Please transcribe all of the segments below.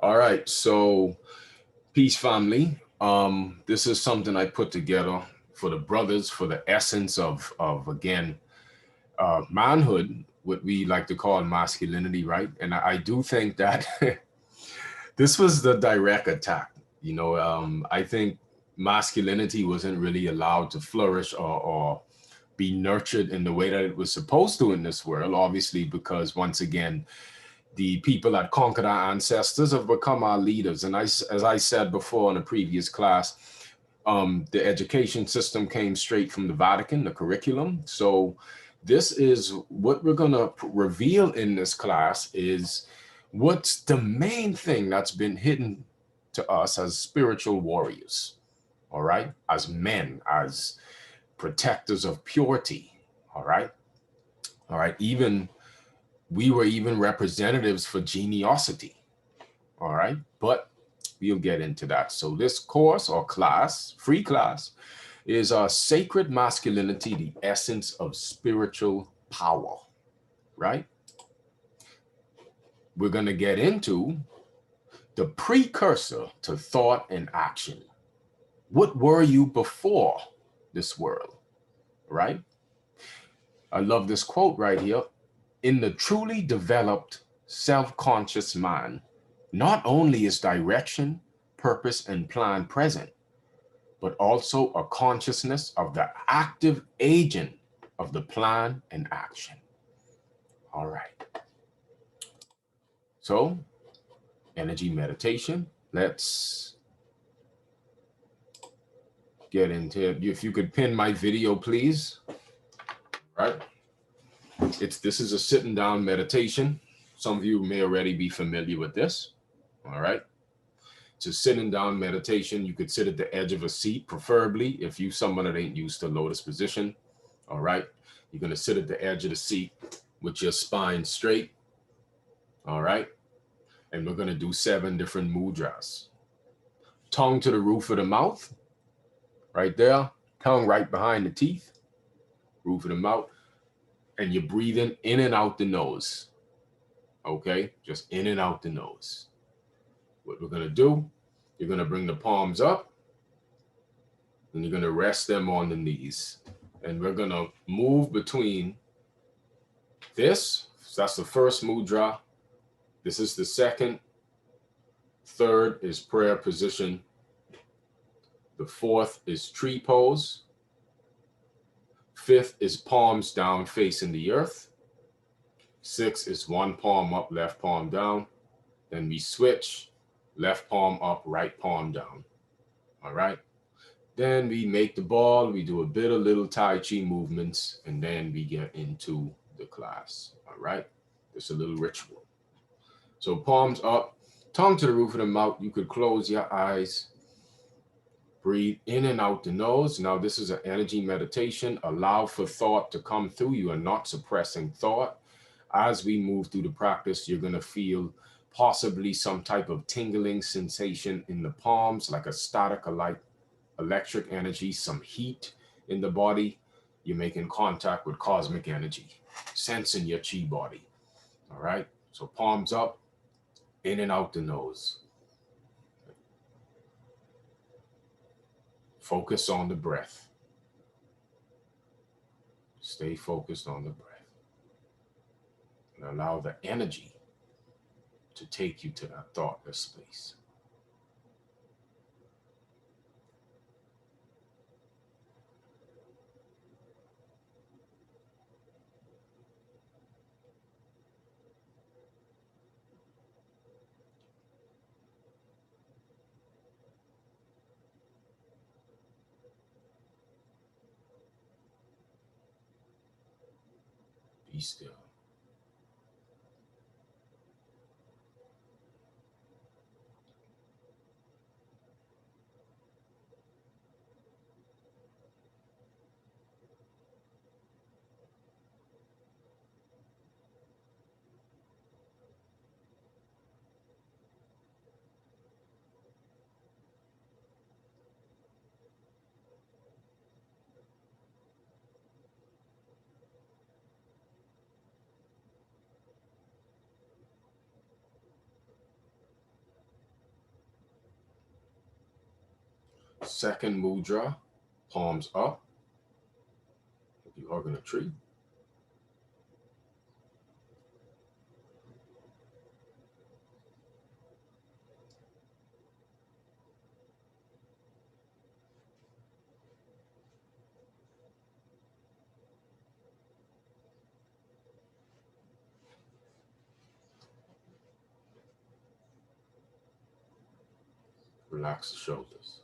All right. So, peace, family. This is something I put together for the brothers, for the essence of again, manhood, what we like to call masculinity, right? And I do think that this was the direct attack. I think masculinity wasn't really allowed to flourish or be nurtured in the way that it was supposed to in this world, obviously, because once again, the people that conquered our ancestors have become our leaders. And as I said before in a previous class, the education system came straight from the Vatican, the curriculum. So this is what we're going to reveal in this class is what's the main thing that's been hidden to us as spiritual warriors, all right, as men, as protectors of purity, all right, all right, even we were even representatives for geniosity, all right, but we'll get into that. So this course or class, free class, is sacred masculinity, the essence of spiritual power, right? We're going to get into the precursor to thought and action. What were you before this world, right? I love this quote right here. In the truly developed self-conscious mind, not only is direction, purpose, and plan present, but also a consciousness of the active agent of the plan and action. All right. So, energy meditation. Let's get into it. If you could pin my video, please. All right. This is a sitting down meditation. Some of you may already be familiar with this. All right. It's a sitting down meditation. You could sit at the edge of a seat, preferably if you someone that ain't used to lotus position. All right. You're going to sit at the edge of the seat with your spine straight. All right. And we're going to do 7 different mudras. Tongue to the roof of the mouth, right there. Tongue right behind the teeth, roof of the mouth. And you're breathing in and out the nose. Okay, just in and out the nose. What we're going to do, you're going to bring the palms up and you're going to rest them on the knees. And we're going to move between this. So that's the first mudra. This is the second. Third is prayer position. The fourth is tree pose. Fifth is palms down facing the earth. Sixth is one palm up, left palm down. Then we switch, left palm up, right palm down. All right. Then we make the ball. We do a bit of little Tai Chi movements, and then we get into the class. All right. It's a little ritual. So palms up, tongue to the roof of the mouth. You could close your eyes. Breathe in and out the nose. Now, this is an energy meditation. Allow for thought to come through. You are not suppressing thought. As we move through the practice, you're going to feel possibly some type of tingling sensation in the palms, like a static, like electric energy, some heat in the body. You're making contact with cosmic energy, sensing your chi body. All right. So palms up, in and out the nose. Focus on the breath. Stay focused on the breath. And allow the energy to take you to that thoughtless space. Be still. Second mudra, palms up. If you're hugging a tree. Relax the shoulders.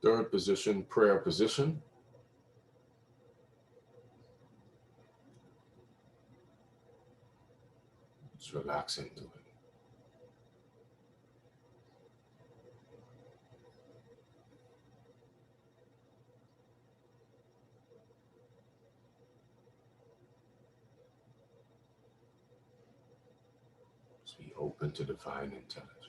Third position, prayer position. Just relax into it. Just be open to divine intelligence.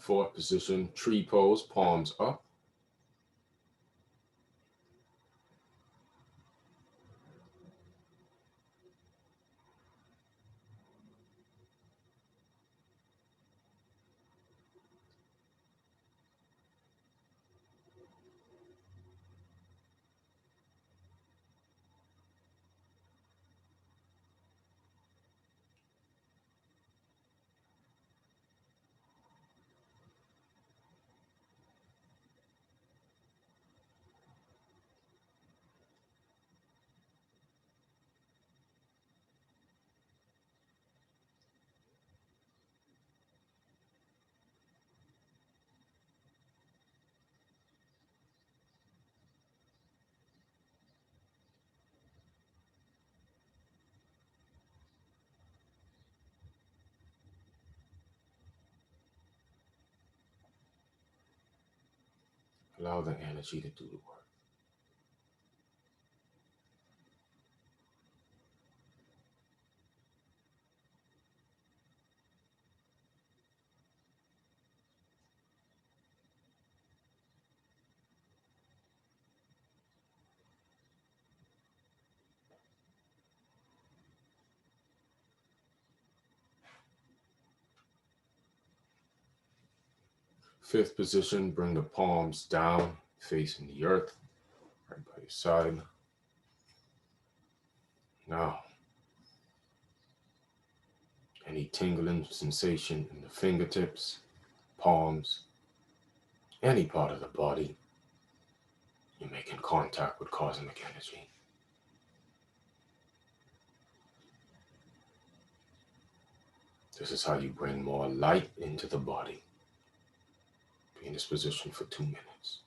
Fourth position, tree pose, palms up. Allow the energy to do the work. Fifth position, bring the palms down, facing the earth, right by your side. Now, any tingling sensation in the fingertips, palms, any part of the body, you're making contact with cosmic energy. This is how you bring more light into the body. Be in this position for 2 minutes.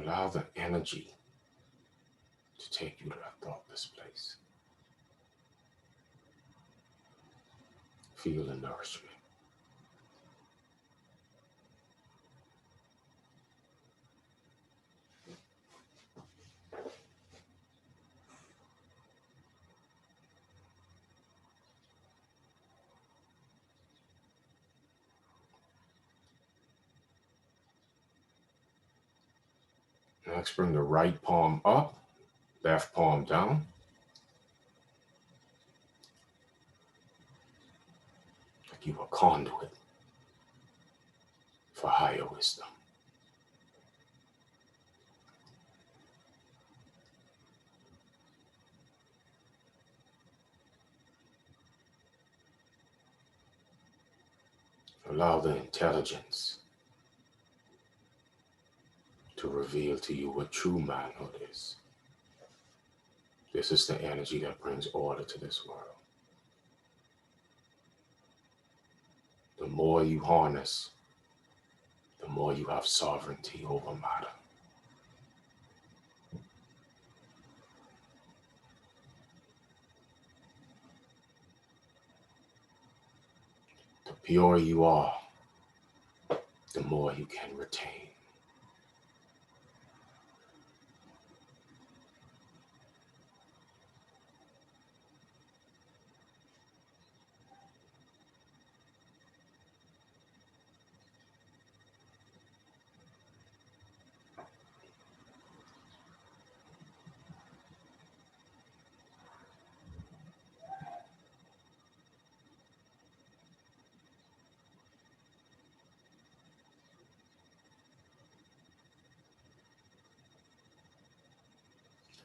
Allow the energy to take you to that thoughtless place. Feel the nourishment. Next, bring the right palm up, left palm down. Like you a conduit for higher wisdom. Allow the intelligence to reveal to you what true manhood is. This is the energy that brings order to this world. The more you harness, the more you have sovereignty over matter. The purer you are, the more you can retain.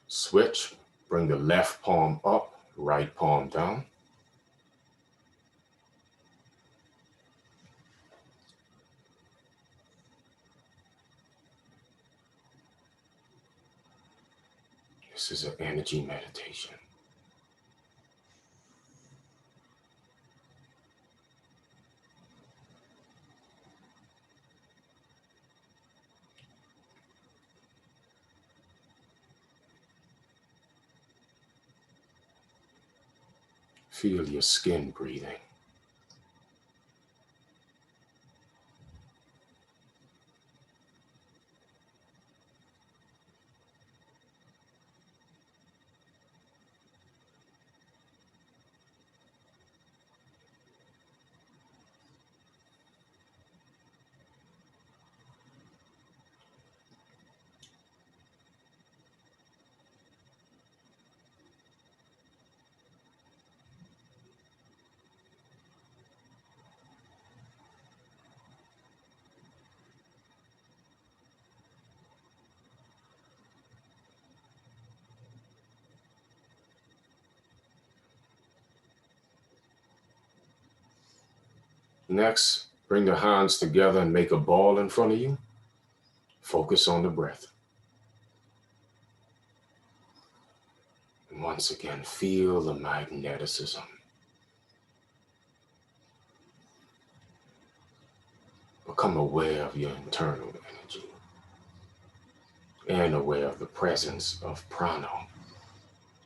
Switch, bring the left palm up, right palm down. This is an energy meditation. Feel your skin breathing. Next, bring the hands together and make a ball in front of you. Focus on the breath. And once again, feel the magneticism. Become aware of your internal energy and aware of the presence of prana,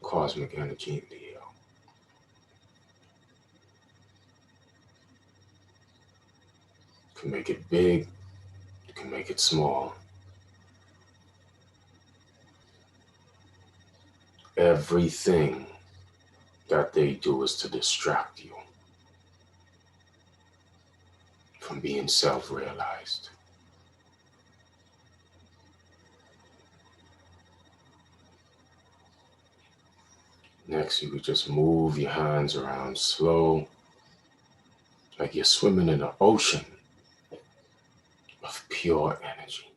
cosmic energy in the air. You can make it big, you can make it small. Everything that they do is to distract you from being self-realized. Next, you could just move your hands around slow, like you're swimming in an ocean of pure energy.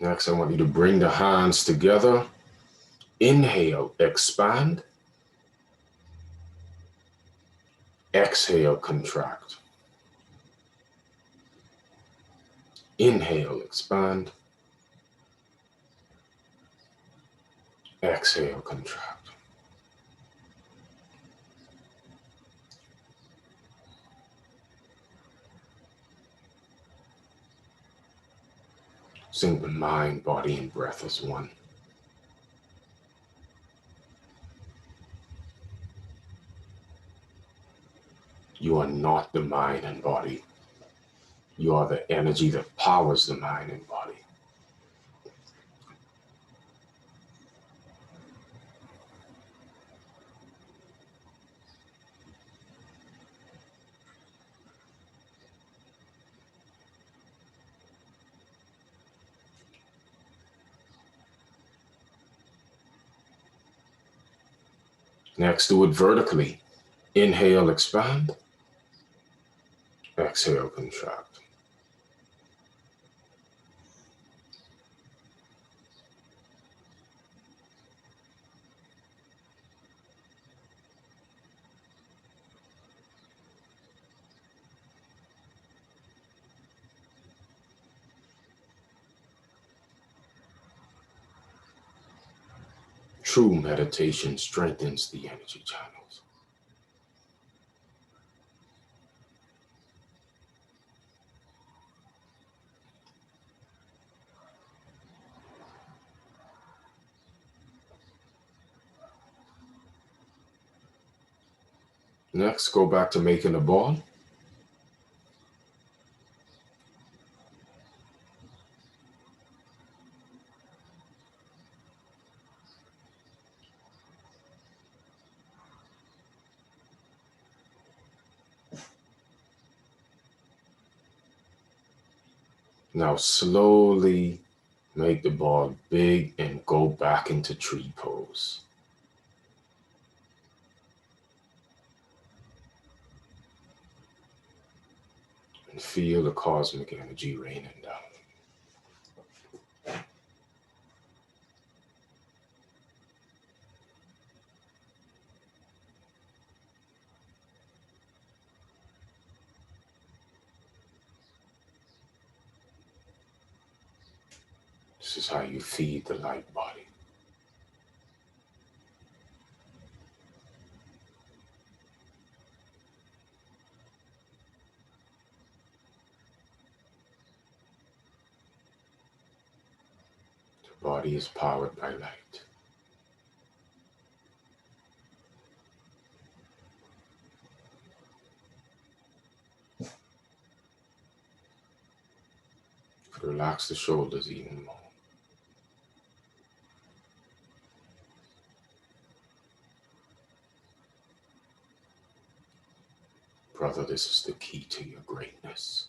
Next, I want you to bring the hands together. Inhale, expand. Exhale, contract. Inhale, expand. Exhale, contract. Sync the mind, body, and breath as one. You are not the mind and body. You are the energy that powers the mind and body. Next, do it vertically. Inhale, expand. Exhale, contract. True meditation strengthens the energy channels. Next, go back to making a ball. Now slowly make the ball big and go back into tree pose. And feel the cosmic energy raining down. This is how you feed the light body. The body is powered by light. Relax the shoulders even more. Brother, this is the key to your greatness.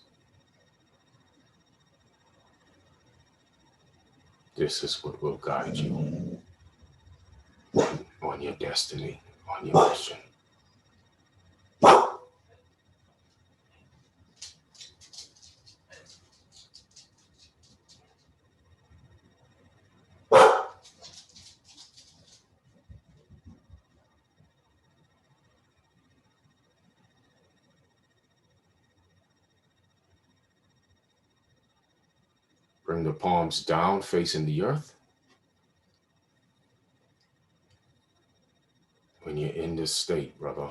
This is what will guide you on your destiny, on your mission. Bring the palms down, facing the earth. When you're in this state, brother,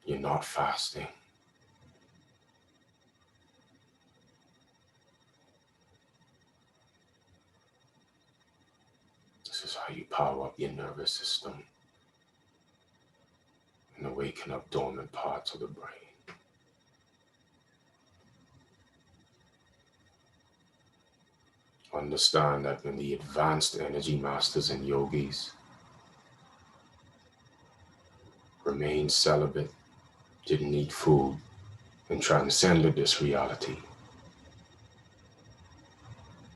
you're not fasting. This is how you power up your nervous system and awaken up dormant parts of the brain. Understand that when the advanced energy masters and yogis remained celibate, didn't eat food, and transcended this reality,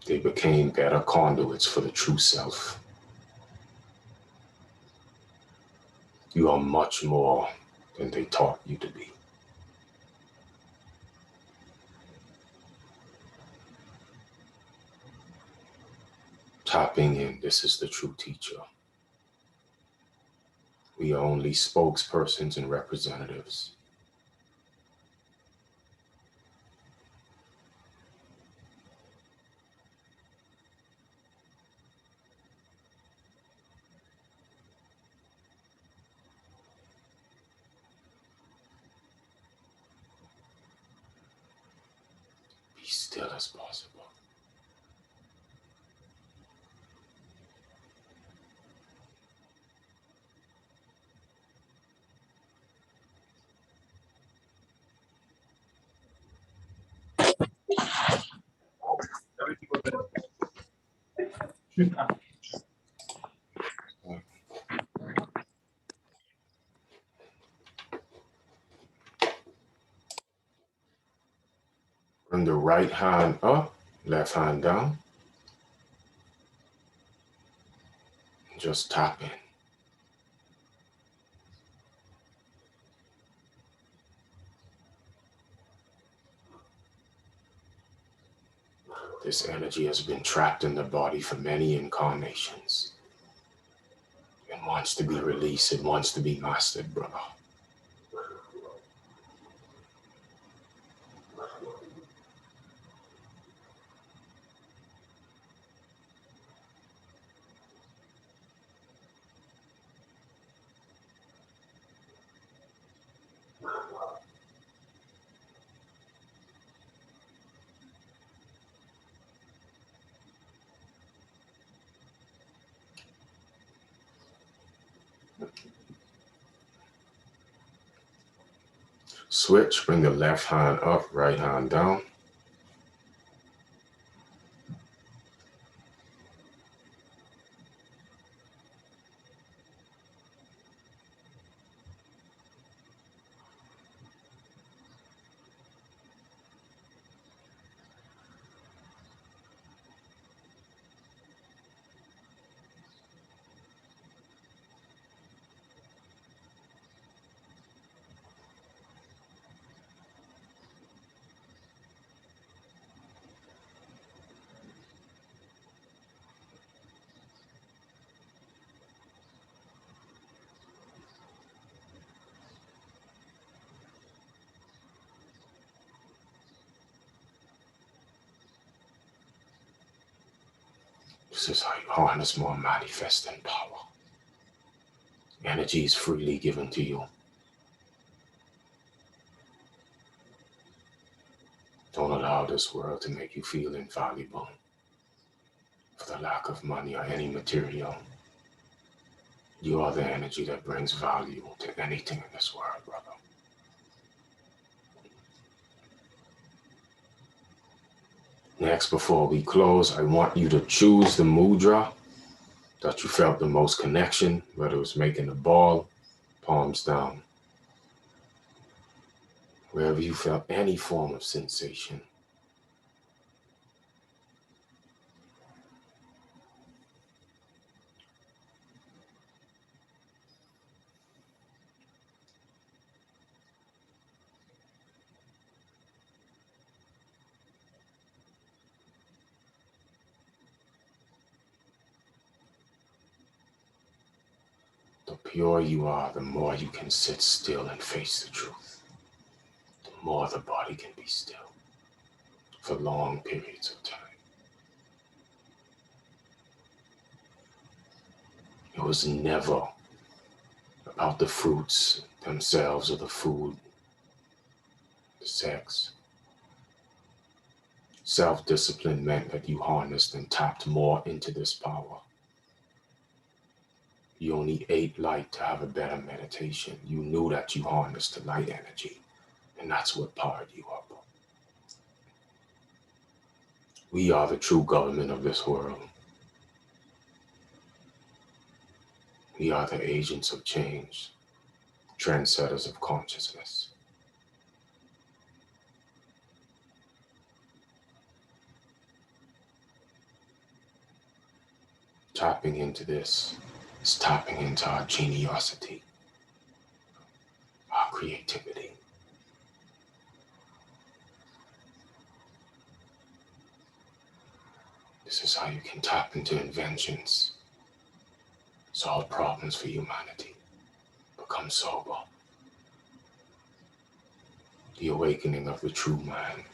they became better conduits for the true self. You are much more than they taught you to be. Tapping in, this is the true teacher. We are only spokespersons and representatives. still as possible. Bring the right hand up, left hand down. Just tap in. This energy has been trapped in the body for many incarnations. It wants to be released. It wants to be mastered, brother. Switch, bring the left hand up, right hand down. This is how you harness more manifesting power. Energy is freely given to you. Don't allow this world to make you feel invaluable for the lack of money or any material. You are the energy that brings value to anything in this world, brother. Next, before we close, I want you to choose the mudra that you felt the most connection, whether it was making the ball, palms down. Wherever you felt any form of sensation. The purer you are, the more you can sit still and face the truth. The more the body can be still for long periods of time. It was never about the fruits themselves or the food, the sex. Self-discipline meant that you harnessed and tapped more into this power. You only ate light to have a better meditation. You knew that you harnessed the light energy, and that's what powered you up. We are the true government of this world. We are the agents of change, trendsetters of consciousness. Tapping into this is tapping into our geniosity, our creativity. This is how you can tap into inventions, solve problems for humanity, become sober. The awakening of the true man,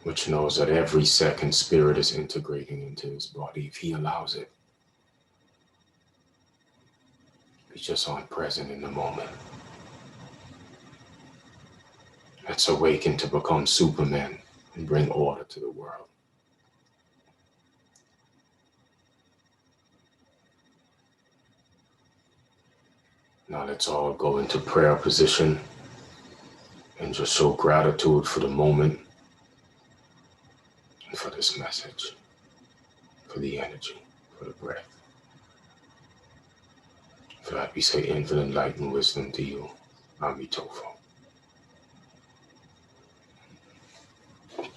which knows that every second spirit is integrating into his body if he allows it. He's just on present in the moment. Let's awaken to become Superman and bring order to the world. Now let's all go into prayer position and just show gratitude for the moment and for this message, for the energy, for the breath. For that we say infinite light and wisdom to you, Amitofo.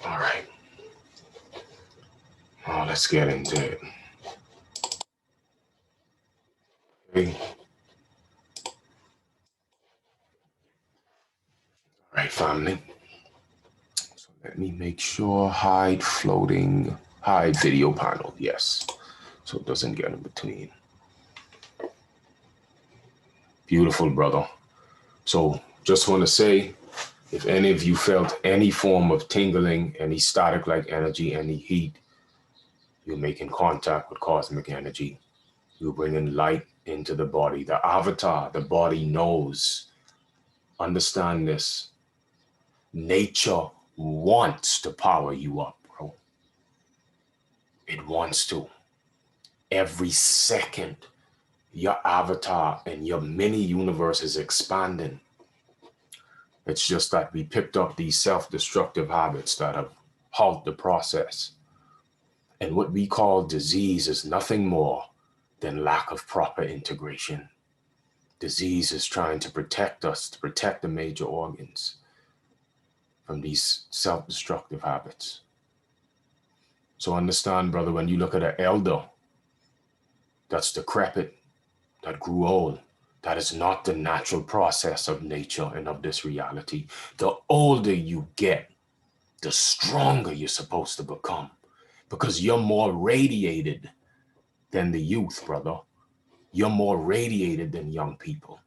All right. Now let's get into it. Okay. All right, family. So let me make sure hide video panel. Yes. So it doesn't get in between. Beautiful, brother. So just want to say, if any of you felt any form of tingling, any static-like energy, any heat, you're making contact with cosmic energy. You're bringing light into the body. The avatar, the body knows. Understand this. Nature wants to power you up, bro. It wants to. Every second, your avatar and your mini universe is expanding. It's just that we picked up these self-destructive habits that have halted the process. And what we call disease is nothing more than lack of proper integration. Disease is trying to protect us, to protect the major organs from these self-destructive habits. So understand, brother, when you look at an elder that's decrepit, that grew old, that is not the natural process of nature and of this reality. The older you get, the stronger you're supposed to become, because you're more radiated than the youth, brother. You're more radiated than young people.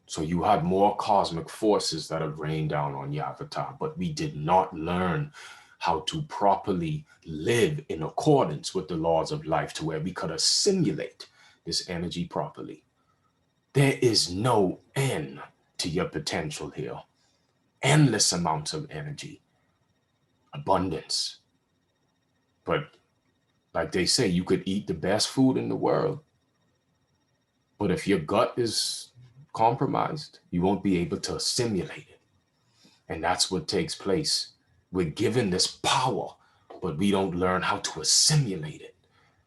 So you had more cosmic forces that have rained down on your avatar, but we did not learn how to properly live in accordance with the laws of life to where we could assimilate this energy properly. There is no end to your potential here. Endless amounts of energy, abundance. But like they say, you could eat the best food in the world, but if your gut is compromised, you won't be able to assimilate it. And that's what takes place. We're given this power, but we don't learn how to assimilate it.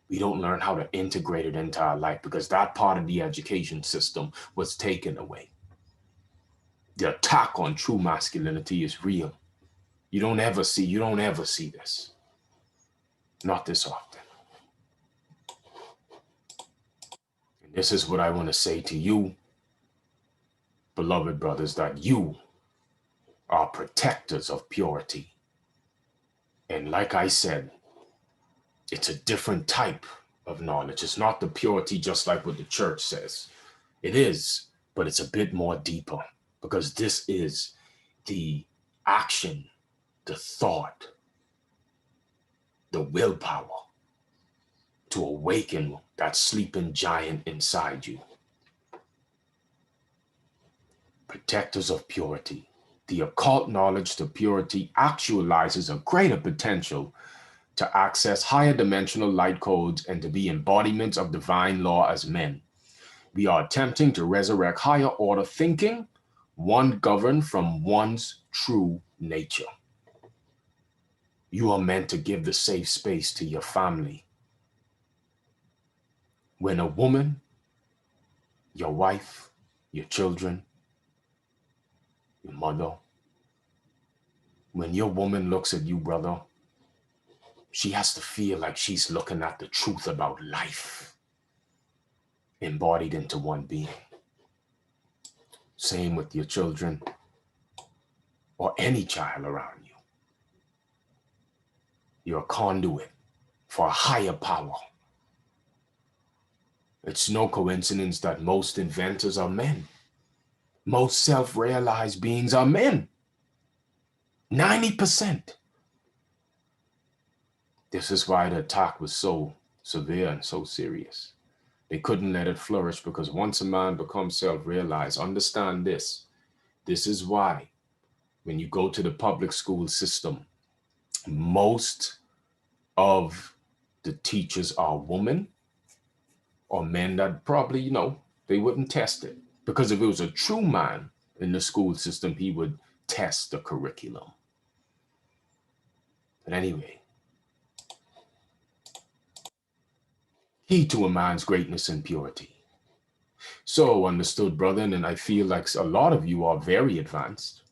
We don't learn how to integrate it into our life because that part of the education system was taken away. The attack on true masculinity is real. You don't ever see this. Not this often. And this is what I want to say to you, beloved brothers, that you are protectors of purity. And like I said, it's a different type of knowledge. It's not the purity just like what the church says. It is, but it's a bit more deeper because this is the action, the thought, the willpower to awaken that sleeping giant inside you. Protectors of purity. The occult knowledge to purity actualizes a greater potential to access higher dimensional light codes and to be embodiments of divine law as men. We are attempting to resurrect higher order thinking, one governed from one's true nature. You are meant to give the safe space to your family. When a woman, your wife, your children, your mother, when your woman looks at you, brother, she has to feel like she's looking at the truth about life, embodied into one being. Same with your children or any child around you. You're a conduit for a higher power. It's no coincidence that most inventors are men. Most self-realized beings are men. 90%. This is why the attack was so severe and so serious. They couldn't let it flourish because once a man becomes self-realized, understand this. This is why when you go to the public school system, most of the teachers are women or men that probably, you know, they wouldn't test it. Because if it was a true man in the school system, he would test the curriculum. But anyway, key to a man's greatness and purity. So understood, brother, and I feel like a lot of you are very advanced.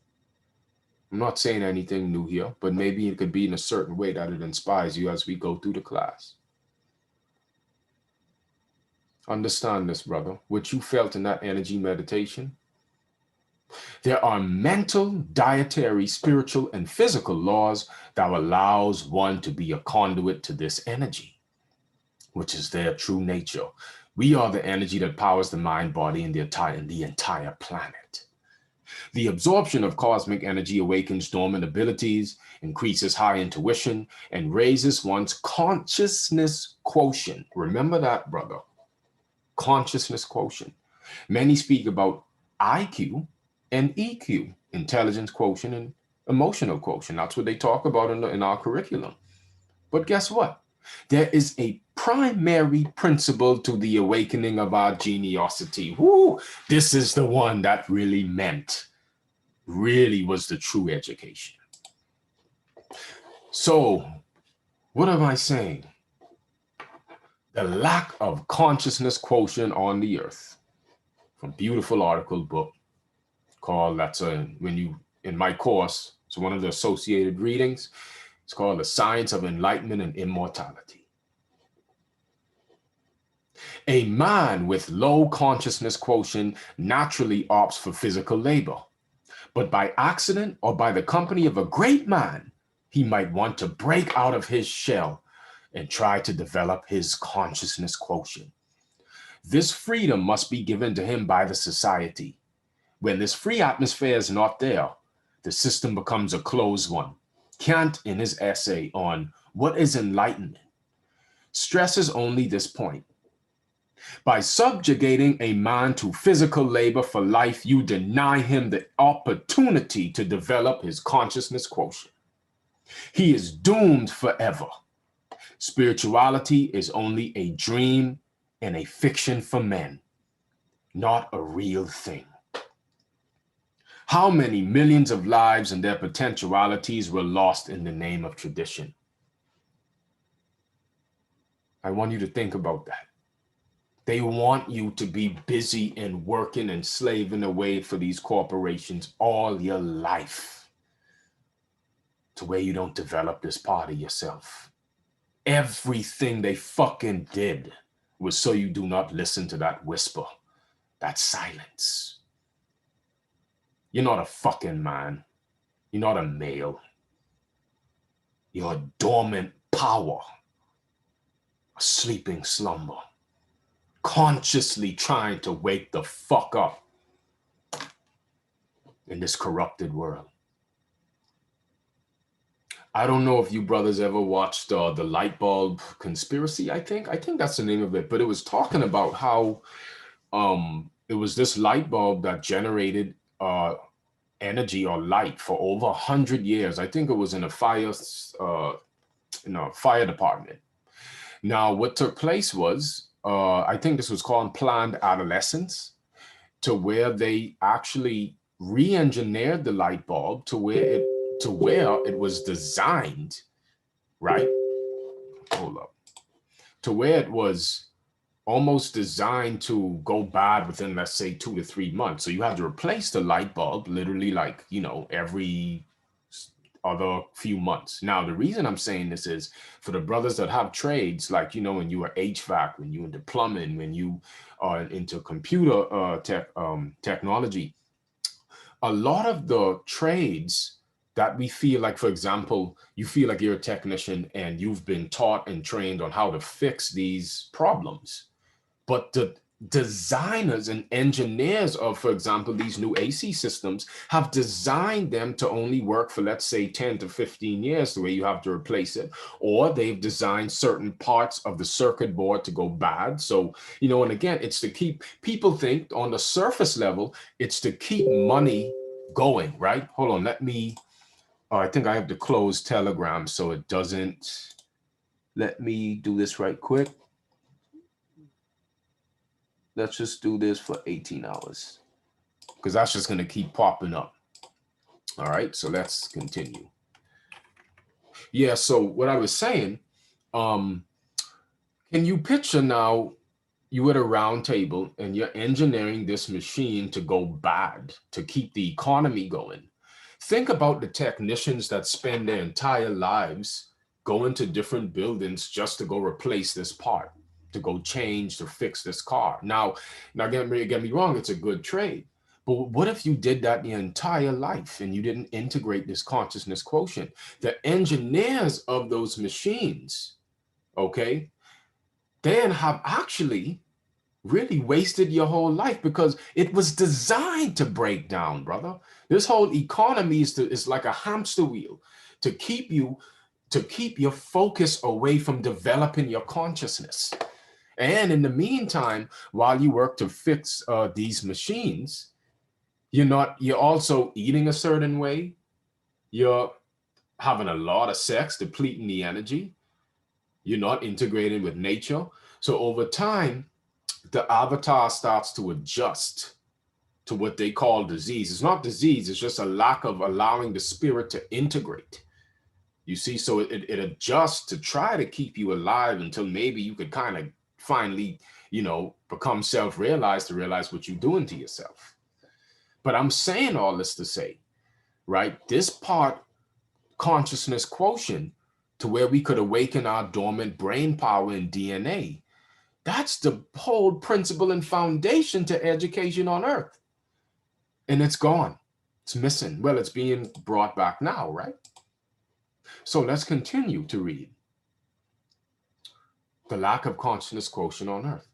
I'm not saying anything new here, but maybe it could be in a certain way that it inspires you as we go through the class. Understand this, brother, what you felt in that energy meditation. There are mental, dietary, spiritual, and physical laws that allows one to be a conduit to this energy, which is their true nature. We are the energy that powers the mind, body, and the entire planet. The absorption of cosmic energy awakens dormant abilities, increases high intuition, and raises one's consciousness quotient. Remember that, brother. Consciousness quotient. Many speak about IQ and EQ, intelligence quotient and emotional quotient. That's what they talk about in our curriculum. But guess what? There is a primary principle to the awakening of our geniosity. Woo! This is the one that really was the true education. So, what am I saying? The lack of consciousness quotient on the earth. From beautiful article book called, in my course, it's one of the associated readings. It's called The Science of Enlightenment and Immortality. A man with low consciousness quotient naturally opts for physical labor, but by accident or by the company of a great man, he might want to break out of his shell and try to develop his consciousness quotient. This freedom must be given to him by the society. When this free atmosphere is not there, the system becomes a closed one. Kant, in his essay on What is Enlightenment, stresses only this point. By subjugating a man to physical labor for life, you deny him the opportunity to develop his consciousness quotient. He is doomed forever. Spirituality is only a dream and a fiction for men, not a real thing. How many millions of lives and their potentialities were lost in the name of tradition? I want you to think about that. They want you to be busy and working and slaving away for these corporations all your life to where you don't develop this part of yourself. Everything they fucking did was so you do not listen to that whisper, that silence. You're not a fucking man. You're not a male. You're a dormant power, a sleeping slumber, consciously trying to wake the fuck up in this corrupted world. I don't know if you brothers ever watched the light bulb conspiracy, I think that's the name of it, but it was talking about how it was this light bulb that generated energy or light for over 100 years. I think it was in a fire department. Now, what took place was, I think this was called planned adolescence, to where they actually re-engineered the light bulb to where it was designed, right? Hold up. To where it was almost designed to go bad within, let's say, 2 to 3 months. So you have to replace the light bulb literally like, every other few months. Now, the reason I'm saying this is for the brothers that have trades, like, when you are HVAC, when you into plumbing, when you are into computer technology, a lot of the trades that we feel like, for example, you feel like you're a technician and you've been taught and trained on how to fix these problems. But the designers and engineers of, for example, these new AC systems have designed them to only work for, let's say, 10 to 15 years, the way you have to replace it. Or they've designed certain parts of the circuit board to go bad. So, and again, it's to keep, people think on the surface level, it's to keep money going, right? Hold on, let me, I think I have to close Telegram so it doesn't, let me do this right quick. Let's just do this for 18 hours because that's just going to keep popping up. All right, so let's continue. Yeah, so what I was saying, can you picture now you at a round table and you're engineering this machine to go bad, to keep the economy going? Think about the technicians that spend their entire lives going to different buildings just to go replace this part, to go change, to fix this car. Now get me wrong, it's a good trade. But what if you did that your entire life and you didn't integrate this consciousness quotient? The engineers of those machines, okay, then have actually really wasted your whole life because it was designed to break down, brother. This whole economy is like a hamster wheel to keep your focus away from developing your consciousness. And in the meantime, while you work to fix these machines, you're also eating a certain way. You're having a lot of sex, depleting the energy. You're not integrating with nature. So over time, the avatar starts to adjust to what they call disease. It's not disease, it's just a lack of allowing the spirit to integrate. You see, so it adjusts to try to keep you alive until maybe you could kind of finally, become self-realized to realize what you're doing to yourself. But I'm saying all this to say, right, this part, consciousness quotient, to where we could awaken our dormant brain power and DNA, that's the whole principle and foundation to education on earth. And it's gone. It's missing. Well, it's being brought back now, right? So let's continue to read. The lack of consciousness quotient on earth.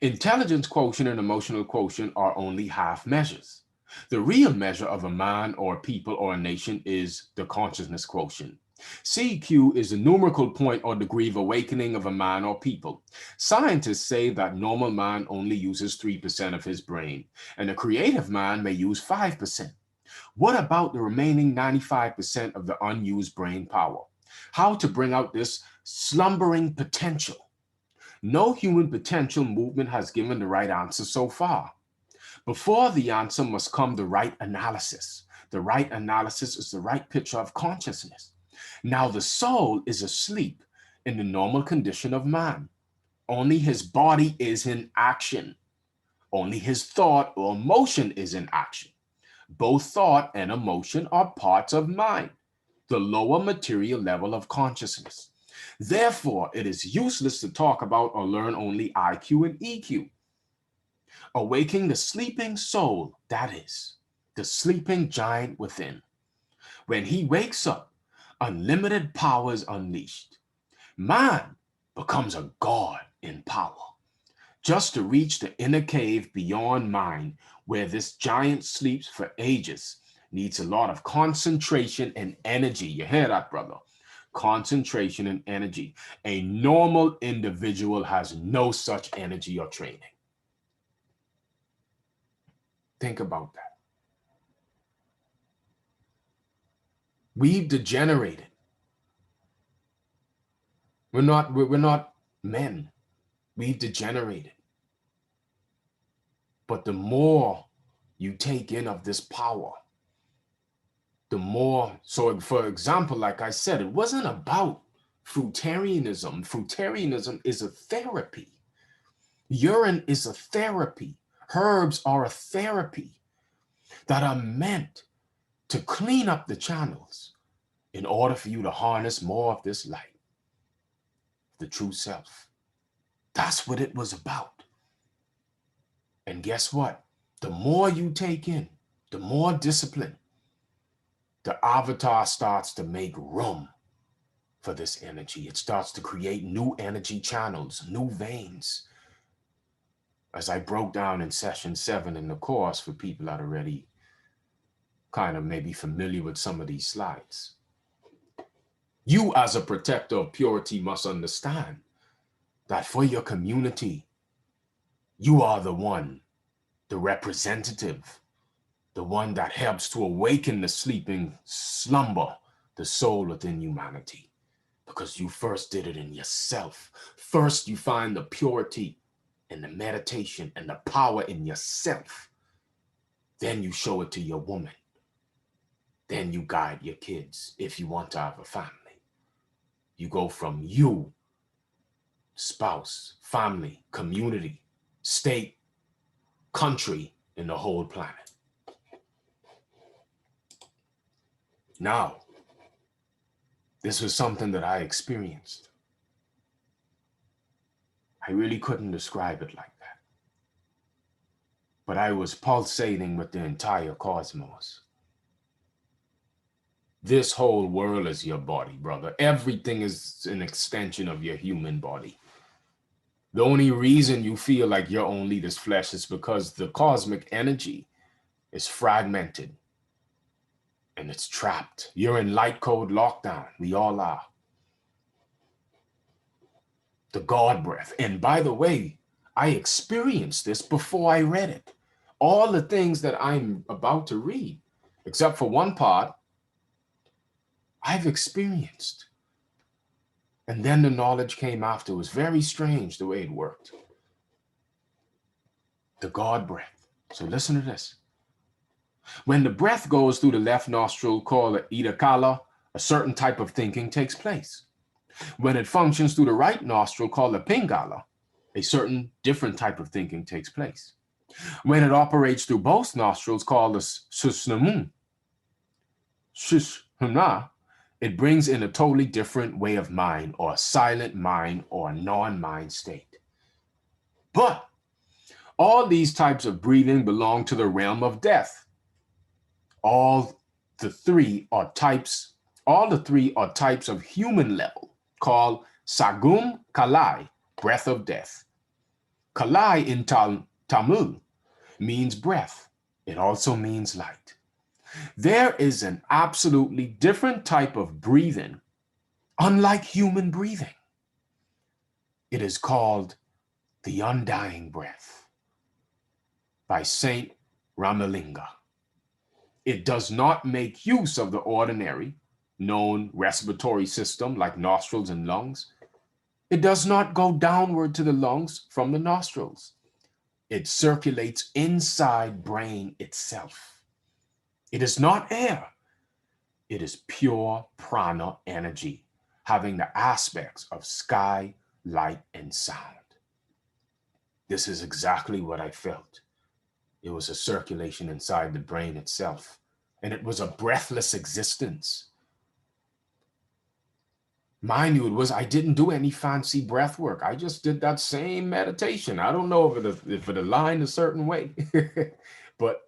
Intelligence quotient and emotional quotient are only half measures. The real measure of a man or people or a nation is the consciousness quotient. CQ is the numerical point or degree of awakening of a man or people. Scientists say that normal man only uses 3% of his brain, and a creative man may use 5%. What about the remaining 95% of the unused brain power? How to bring out this slumbering potential? No human potential movement has given the right answer so far. Before the answer must come the right analysis. The right analysis is the right picture of consciousness. Now the soul is asleep in the normal condition of man. Only his body is in action. Only his thought or emotion is in action. Both thought and emotion are parts of mind, the lower material level of consciousness. Therefore, it is useless to talk about or learn only IQ and EQ. Awaking the sleeping soul, that is, the sleeping giant within. When he wakes up, unlimited power is unleashed. Man becomes a god in power, just to reach the inner cave beyond mind, where this giant sleeps for ages, needs a lot of concentration and energy. You hear that, brother? Concentration and energy. A normal individual has no such energy or training. Think about that. We've degenerated. We're not men. We've degenerated. But the more you take in of this power, the more, so for example, like I said, it wasn't about fruitarianism. Fruitarianism is a therapy. Urine is a therapy. Herbs are a therapy that are meant to clean up the channels in order for you to harness more of this light, the true self. That's what it was about. And guess what? The more you take in, the more discipline, the avatar starts to make room for this energy. It starts to create new energy channels, new veins. As I broke down in session 7 in the course for people that are already kind of maybe familiar with some of these slides. You as a protector of purity must understand that for your community, you are the one, the representative, the one that helps to awaken the sleeping slumber, the soul within humanity, because you first did it in yourself. First, you find the purity and the meditation and the power in yourself. Then you show it to your woman. Then you guide your kids if you want to have a family. You go from you, spouse, family, community, state, country, and the whole planet. Now, this was something that I experienced. I really couldn't describe it like that. But I was pulsating with the entire cosmos. This whole world is your body, brother. Everything is an extension of your human body. The only reason you feel like you're only this flesh is because the cosmic energy is fragmented and it's trapped. You're in light code lockdown. We all are. The God breath. And by the way, I experienced this before I read it. All the things that I'm about to read, except for one part, I've experienced. And then the knowledge came after. It was very strange the way it worked. The God breath. So listen to this. When the breath goes through the left nostril, called the Idakala, a certain type of thinking takes place. When it functions through the right nostril, called the Pingala, a certain different type of thinking takes place. When it operates through both nostrils, called the Susnamun, it brings in a totally different way of mind, or a silent mind, or a non-mind state. But all these types of breathing belong to the realm of death. All the three are types of human level, called Sagum Kalai, breath of death. Kalai in Tamil means breath. It also means light. There is an absolutely different type of breathing, unlike human breathing. It is called the undying breath by Saint Ramalinga. It does not make use of the ordinary, known respiratory system like nostrils and lungs. It does not go downward to the lungs from the nostrils. It circulates inside brain itself. It is not air. It is pure prana energy, having the aspects of sky, light, and sound. This is exactly what I felt. It was a circulation inside the brain itself, and it was a breathless existence. Mind you, I didn't do any fancy breath work. I just did that same meditation. I don't know if it aligned a certain way, but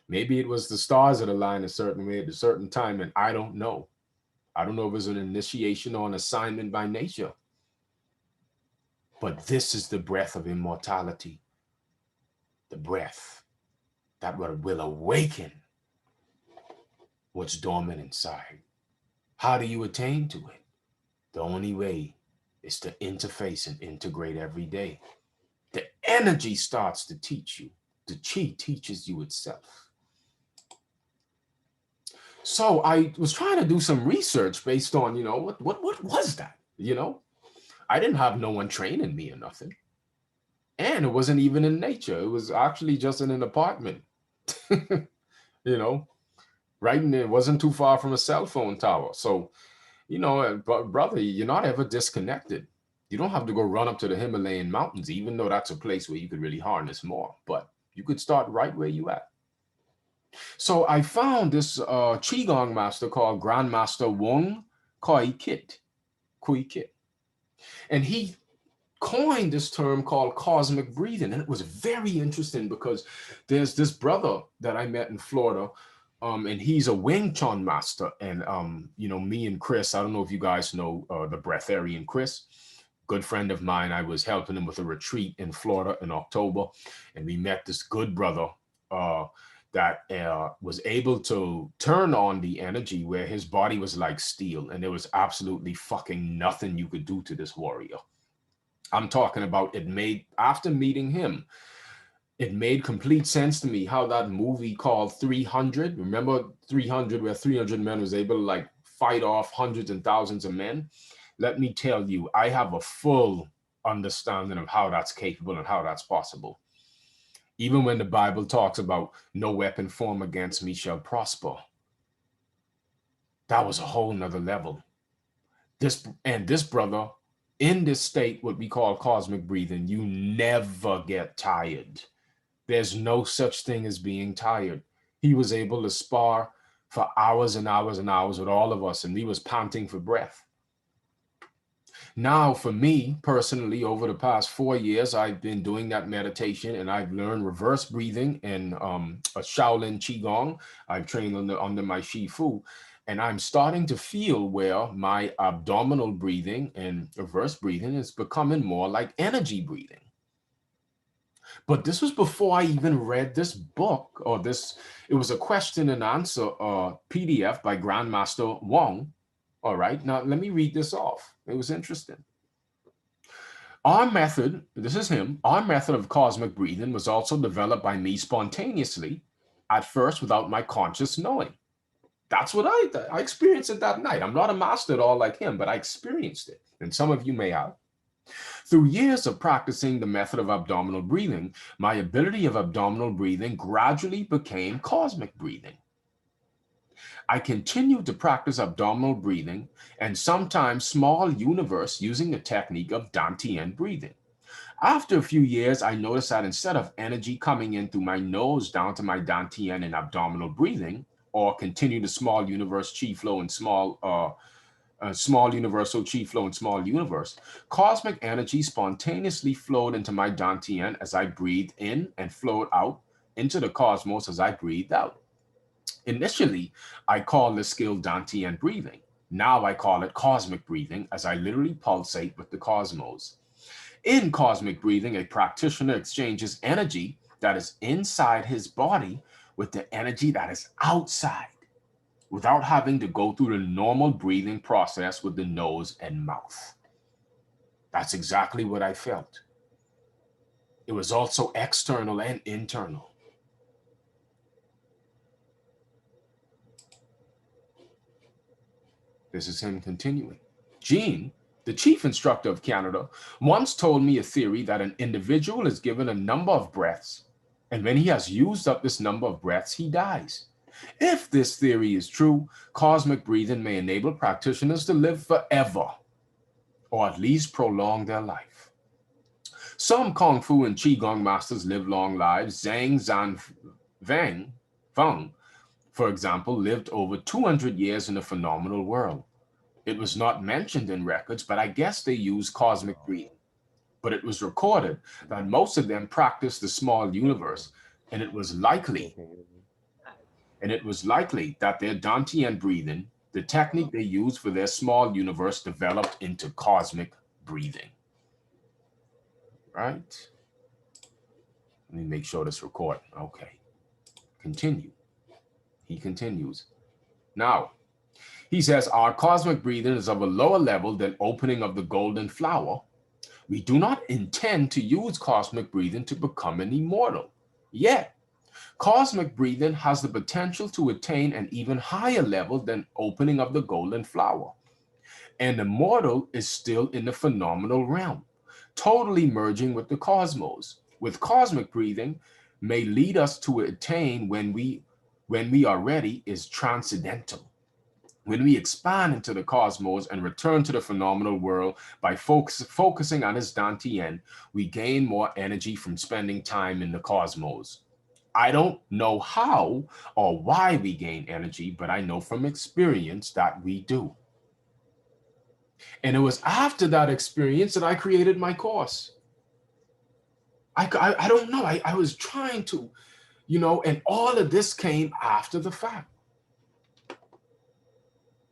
maybe it was the stars that aligned a certain way at a certain time, and I don't know. I don't know if it was an initiation or an assignment by nature. But this is the breath of immortality, the breath that will awaken what's dormant inside. How do you attain to it? The only way is to interface and integrate every day. The energy starts to teach you. The chi teaches you itself. So I was trying to do some research based on, what was that? I didn't have no one training me or nothing. And it wasn't even in nature. It was actually just in an apartment, right in there. It wasn't too far from a cell phone tower. So, brother, you're not ever disconnected. You don't have to go run up to the Himalayan mountains, even though that's a place where you could really harness more. But you could start right where you at. So I found this Qigong master called Grandmaster Wong Kui Kit. And he coined this term called cosmic breathing. And it was very interesting because there's this brother that I met in Florida, and he's a Wing Chun master. And, me and Chris, I don't know if you guys know the breatharian Chris, good friend of mine. I was helping him with a retreat in Florida in October. And we met this good brother that was able to turn on the energy where his body was like steel. And there was absolutely fucking nothing you could do to this warrior. I'm talking about after meeting him, It made complete sense to me how that movie called 300, remember 300, where 300 men was able to like fight off hundreds and thousands of men. Let me tell you, I have a full understanding of how that's capable and how that's possible. Even when the Bible talks about no weapon formed against me shall prosper, that was a whole nother level. This brother, in this state, what we call cosmic breathing, you never get tired. There's no such thing as being tired. He was able to spar for hours and hours and hours with all of us, and we was panting for breath. Now, for me personally, over the past 4 years, I've been doing that meditation, and I've learned reverse breathing and a Shaolin Qigong. I've trained under my Shifu, and I'm starting to feel where my abdominal breathing and reverse breathing is becoming more like energy breathing. But this was before I even read this book, or this, it was a question and answer PDF by Grandmaster Wong. All right, now let me read this off. It was interesting. Our method, this is him, our method of cosmic breathing was also developed by me spontaneously, at first without my conscious knowing. That's what I experienced it that night. I'm not a master at all like him, but I experienced it. And some of you may have. Through years of practicing the method of abdominal breathing, my ability of abdominal breathing gradually became cosmic breathing. I continued to practice abdominal breathing and sometimes small universe using the technique of Dantian breathing. After a few years, I noticed that instead of energy coming in through my nose down to my Dantian and abdominal breathing, or continue the small universe chi flow and small universal chi flow and small universe, cosmic energy spontaneously flowed into my Dantian as I breathed in and flowed out into the cosmos as I breathed out. Initially, I called this skill Dantian breathing. Now I call it cosmic breathing as I literally pulsate with the cosmos. In cosmic breathing, a practitioner exchanges energy that is inside his body with the energy that is outside, without having to go through the normal breathing process with the nose and mouth. That's exactly what I felt. It was also external and internal. This is him continuing. Gene, the chief instructor of Canada, once told me a theory that an individual is given a number of breaths, and when he has used up this number of breaths, he dies. If this theory is true, cosmic breathing may enable practitioners to live forever, or at least prolong their life. Some Kung Fu and Qigong masters live long lives. Zhang Feng, for example, lived over 200 years in a phenomenal world. It was not mentioned in records, but I guess they used cosmic breathing. But it was recorded that most of them practiced the small universe, and it was likely that their Dantian breathing, the technique they used for their small universe, developed into cosmic breathing. Right? Let me make sure this recording. Okay. Continue. He continues. Now, he says, our cosmic breathing is of a lower level than opening of the golden flower. We do not intend to use cosmic breathing to become an immortal. Yet, cosmic breathing has the potential to attain an even higher level than opening of the golden flower. And the mortal is still in the phenomenal realm, totally merging with the cosmos. With cosmic breathing, may lead us to attain when we are ready is transcendental. When we expand into the cosmos and return to the phenomenal world by focusing on his Dantian, we gain more energy from spending time in the cosmos. I don't know how or why we gain energy, but I know from experience that we do. And it was after that experience that I created my course. I don't know. I was trying to, and all of this came after the fact.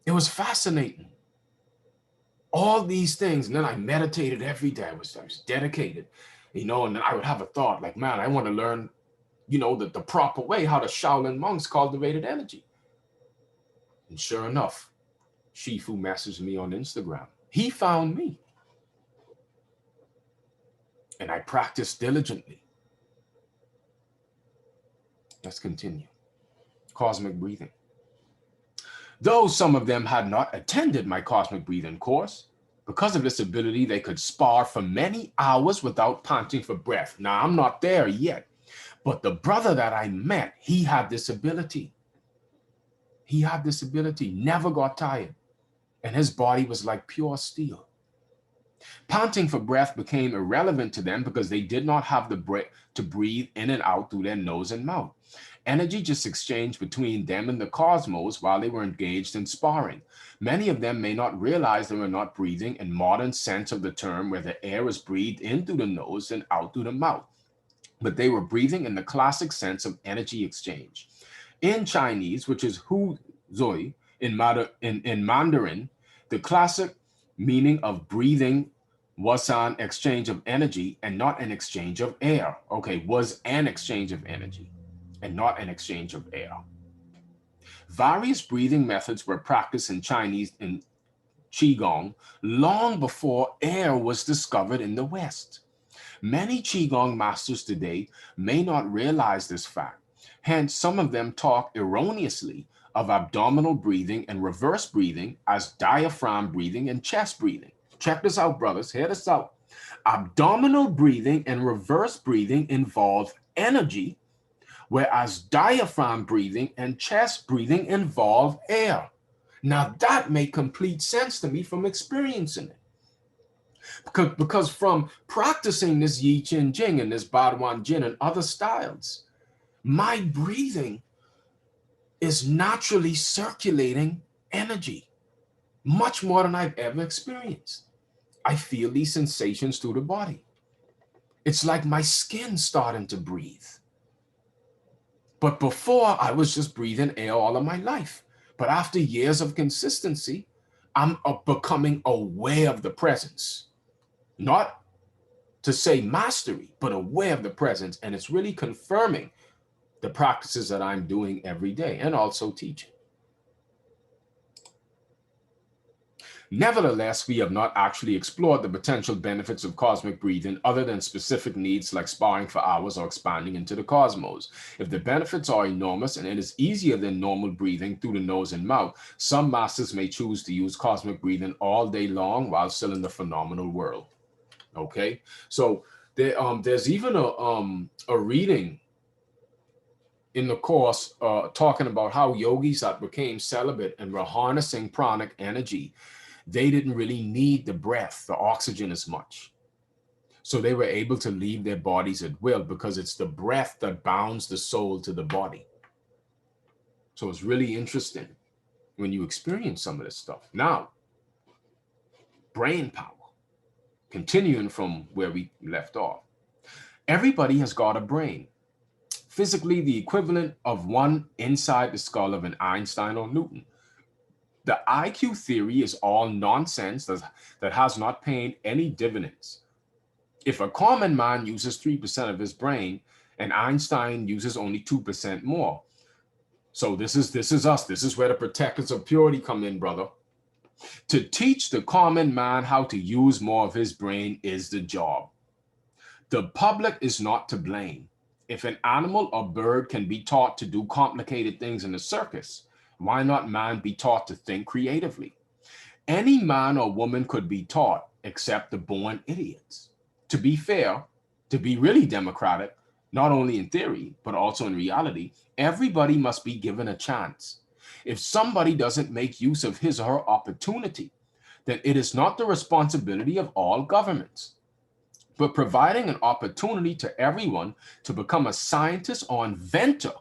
It was fascinating. All these things. And then I meditated every day. I was dedicated, and then I would have a thought like, man, I want to learn, the proper way, how the Shaolin monks cultivated energy. And sure enough, Shifu messaged me on Instagram. He found me. And I practiced diligently. Let's continue. Cosmic breathing. Though some of them had not attended my cosmic breathing course, because of this ability, they could spar for many hours without panting for breath. Now, I'm not there yet, but the brother that I met, he had this ability. He had this ability, never got tired, and his body was like pure steel. Panting for breath became irrelevant to them because they did not have the breath to breathe in and out through their nose and mouth. Energy just exchanged between them and the cosmos while they were engaged in sparring. Many of them may not realize they were not breathing in modern sense of the term, where the air is breathed in through the nose and out through the mouth, but they were breathing in the classic sense of energy exchange. In Chinese, which is hu zui, in Mandarin, the classic meaning of breathing was an exchange of energy and not an exchange of air. Okay, was an exchange of energy and not an exchange of air. Various breathing methods were practiced in Chinese in Qigong long before air was discovered in the West. Many Qigong masters today may not realize this fact. Hence, some of them talk erroneously of abdominal breathing and reverse breathing as diaphragm breathing and chest breathing. Check this out, brothers. Hear this out. Abdominal breathing and reverse breathing involve energy, whereas diaphragm breathing and chest breathing involve air. Now, that made complete sense to me from experiencing it. Because from practicing this Yi Qin Jing and this Baduan Jin and other styles, my breathing is naturally circulating energy, much more than I've ever experienced. I feel these sensations through the body. It's like my skin starting to breathe. But before, I was just breathing air all of my life. But after years of consistency, I'm becoming aware of the presence. Not to say mastery, but aware of the presence. And it's really confirming the practices that I'm doing every day and also teaching. Nevertheless, we have not actually explored the potential benefits of cosmic breathing other than specific needs like sparring for hours or expanding into the cosmos. If the benefits are enormous and it is easier than normal breathing through the nose and mouth, some masters may choose to use cosmic breathing all day long while still in the phenomenal world. Okay, so there's even a reading in the course talking about how yogis that became celibate and were harnessing pranic energy, they didn't really need the breath, the oxygen as much. So they were able to leave their bodies at will because it's the breath that bounds the soul to the body. So it's really interesting when you experience some of this stuff. Now, brain power, continuing from where we left off. Everybody has got a brain. Physically, the equivalent of one inside the skull of an Einstein or Newton. The IQ theory is all nonsense that has not paid any dividends. If a common man uses 3% of his brain, and Einstein uses only 2% more. So this is us. This is where the protectors of purity come in, brother. To teach the common man how to use more of his brain is the job. The public is not to blame. If an animal or bird can be taught to do complicated things in a circus, why not man be taught to think creatively? Any man or woman could be taught, except the born idiots. To be fair, to be really democratic, not only in theory, but also in reality, everybody must be given a chance. If somebody doesn't make use of his or her opportunity, then it is not the responsibility of all governments. But providing an opportunity to everyone to become a scientist or inventor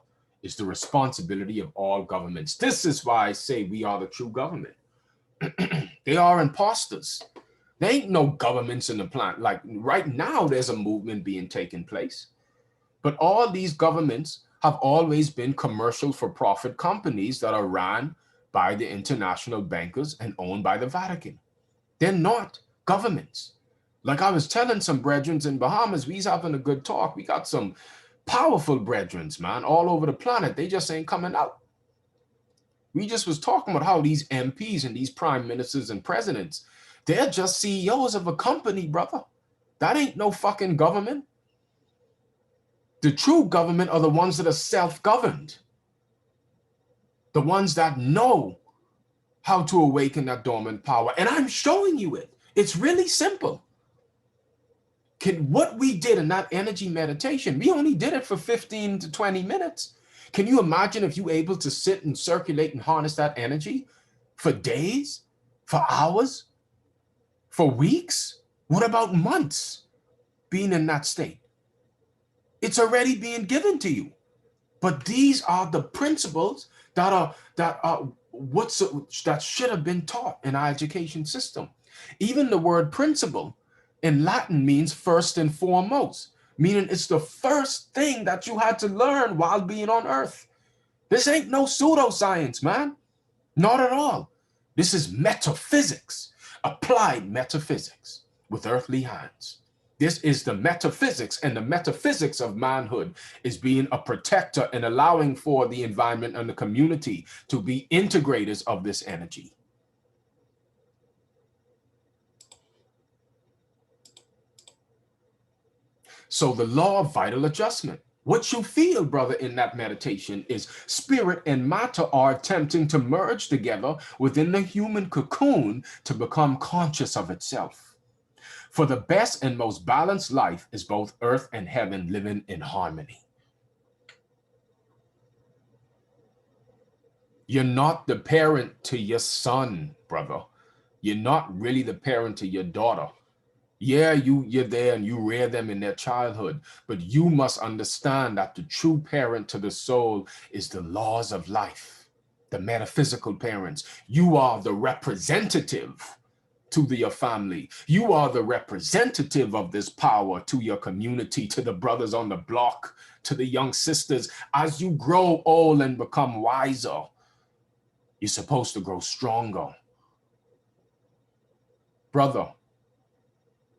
is the responsibility of all governments. This is why I say we are the true government. They are imposters. There ain't no governments in the planet. Like right now, there's a movement being taken place. But all these governments have always been commercial for-profit companies that are run by the international bankers and owned by the Vatican. They're not governments. Like I was telling some brethren in Bahamas, we's having a good talk. We got some powerful brethren, man, all over the planet. They just ain't coming out. We just was talking about how these MPs and these prime ministers and presidents, they're just CEOs of a company, brother. That ain't no fucking government. The true government are the ones that are self-governed. The ones that know how to awaken that dormant power. And I'm showing you it. It's really simple. What we did in that energy meditation, we only did it for 15 to 20 minutes. Can you imagine if you were able to sit and circulate and harness that energy for days, for hours, for weeks? What about months being in that state? It's already being given to you. But these are the principles that should have been taught in our education system. Even the word principle in Latin means first and foremost, meaning it's the first thing that you had to learn while being on earth. This ain't no pseudoscience, man. Not at all. This is metaphysics, applied metaphysics with earthly hands. This is the metaphysics, and the metaphysics of manhood is being a protector and allowing for the environment and the community to be integrators of this energy. So the law of vital adjustment. What you feel, brother, in that meditation is spirit and matter are attempting to merge together within the human cocoon to become conscious of itself. For the best and most balanced life is both earth and heaven living in harmony. You're not the parent to your son, brother. You're not really the parent to your daughter. Yeah, you're there and you rear them in their childhood, but you must understand that the true parent to the soul is the laws of life, the metaphysical parents. You are the representative to your family. You are the representative of this power to your community, to the brothers on the block, to the young sisters. As you grow old and become wiser, you're supposed to grow stronger. Brother,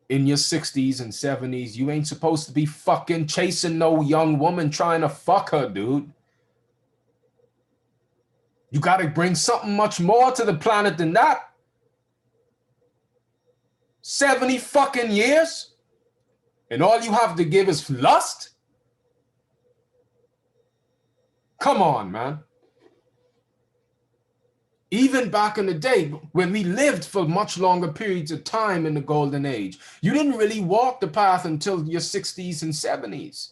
in your 60s and 70s, you ain't supposed to be fucking chasing no young woman trying to fuck her, dude. You got to bring something much more to the planet than that. 70 fucking years? And all you have to give is lust? Come on, man. Even back in the day, when we lived for much longer periods of time in the golden age, you didn't really walk the path until your 60s and 70s.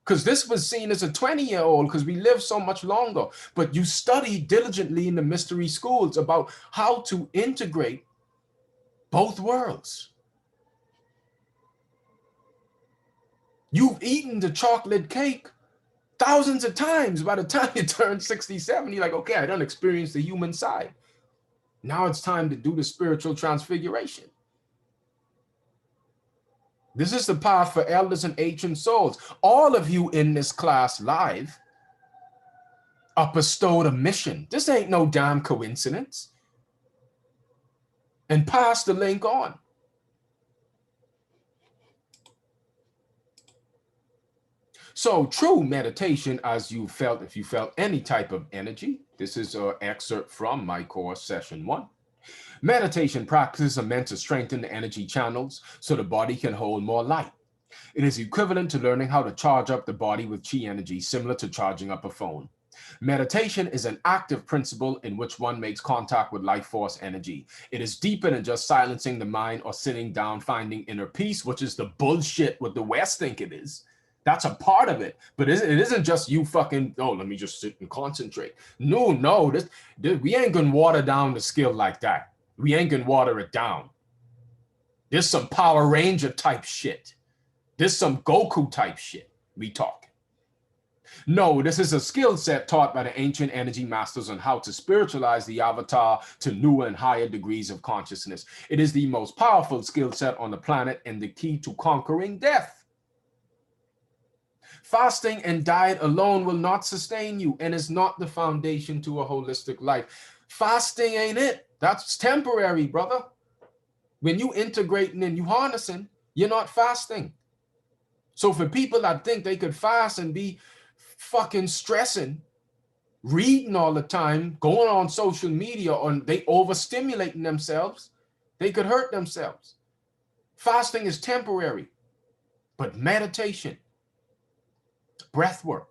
Because this was seen as a 20-year-old because we lived so much longer. But you studied diligently in the mystery schools about how to integrate both worlds. You've eaten the chocolate cake thousands of times. By the time you turn 67, you're like, okay, I done experienced the human side. Now it's time to do the spiritual transfiguration. This is the path for elders and ancient souls. All of you in this class live are bestowed a mission. This ain't no damn coincidence. And pass the link on. So true meditation, as you felt, if you felt any type of energy, this is an excerpt from my course, session 1. Meditation practices are meant to strengthen the energy channels so the body can hold more light. It is equivalent to learning how to charge up the body with chi energy, similar to charging up a phone. Meditation is an active principle in which one makes contact with life force energy. It is deeper than just silencing the mind or sitting down finding inner peace, which is the bullshit what the West think it is. That's a part of it, but it isn't just you fucking, oh, let me just sit and concentrate. No, this we ain't gonna water down the skill like that. We ain't gonna water it down. There's some Power Ranger type shit. There's some Goku type shit we talking. No, this is a skill set taught by the ancient energy masters on how to spiritualize the avatar to newer and higher degrees of consciousness. It is the most powerful skill set on the planet and the key to conquering death. Fasting and diet alone will not sustain you and is not the foundation to a holistic life. Fasting ain't it. That's temporary, brother. When you integrating and you harnessing, you're not fasting. So for people that think they could fast and be fucking stressing, reading all the time, going on social media, and they overstimulating themselves, they could hurt themselves. Fasting is temporary, but meditation, breath work.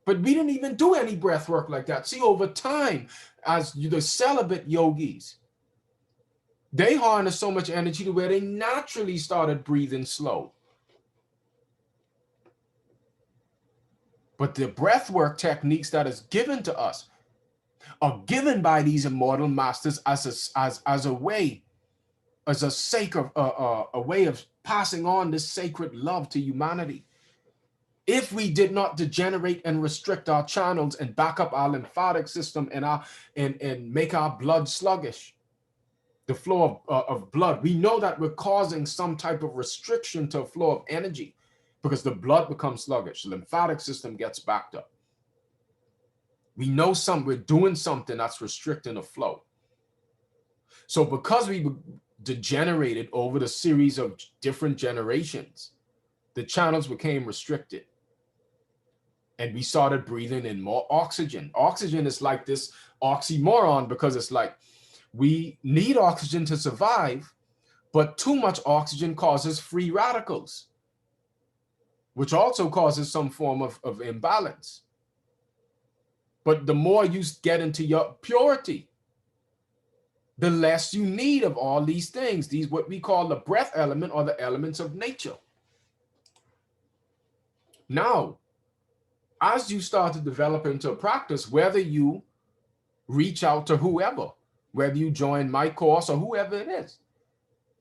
But we didn't even do any breath work like that. See, over time, as the celibate yogis, they harnessed so much energy to where they naturally started breathing slow. But the breath work techniques that is given to us are given by these immortal masters as a way, as a sacred, a way of passing on this sacred love to humanity. If we did not degenerate and restrict our channels and back up our lymphatic system and make our blood sluggish, the flow of blood, we know that we're causing some type of restriction to a flow of energy because the blood becomes sluggish, the lymphatic system gets backed up. We know we're doing something that's restricting the flow. So because we degenerated over the series of different generations, the channels became restricted. And we started breathing in more oxygen. Oxygen is like this oxymoron because it's like we need oxygen to survive, but too much oxygen causes free radicals, which also causes some form of imbalance. But the more you get into your purity, the less you need of all these things, these what we call the breath element or the elements of nature. Now, as you start to develop into a practice, whether you reach out to whoever, whether you join my course or whoever it is,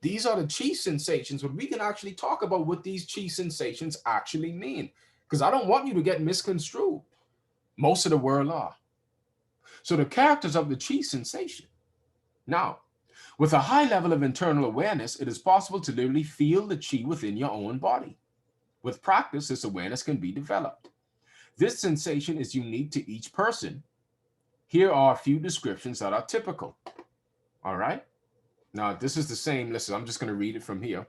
these are the chi sensations, but we can actually talk about what these chi sensations actually mean, because I don't want you to get misconstrued. Most of the world are. So the characters of the chi sensation. Now, with a high level of internal awareness, it is possible to literally feel the chi within your own body. With practice, this awareness can be developed. This sensation is unique to each person. Here are a few descriptions that are typical. All right. Now, this is the same. Listen, I'm just going to read it from here.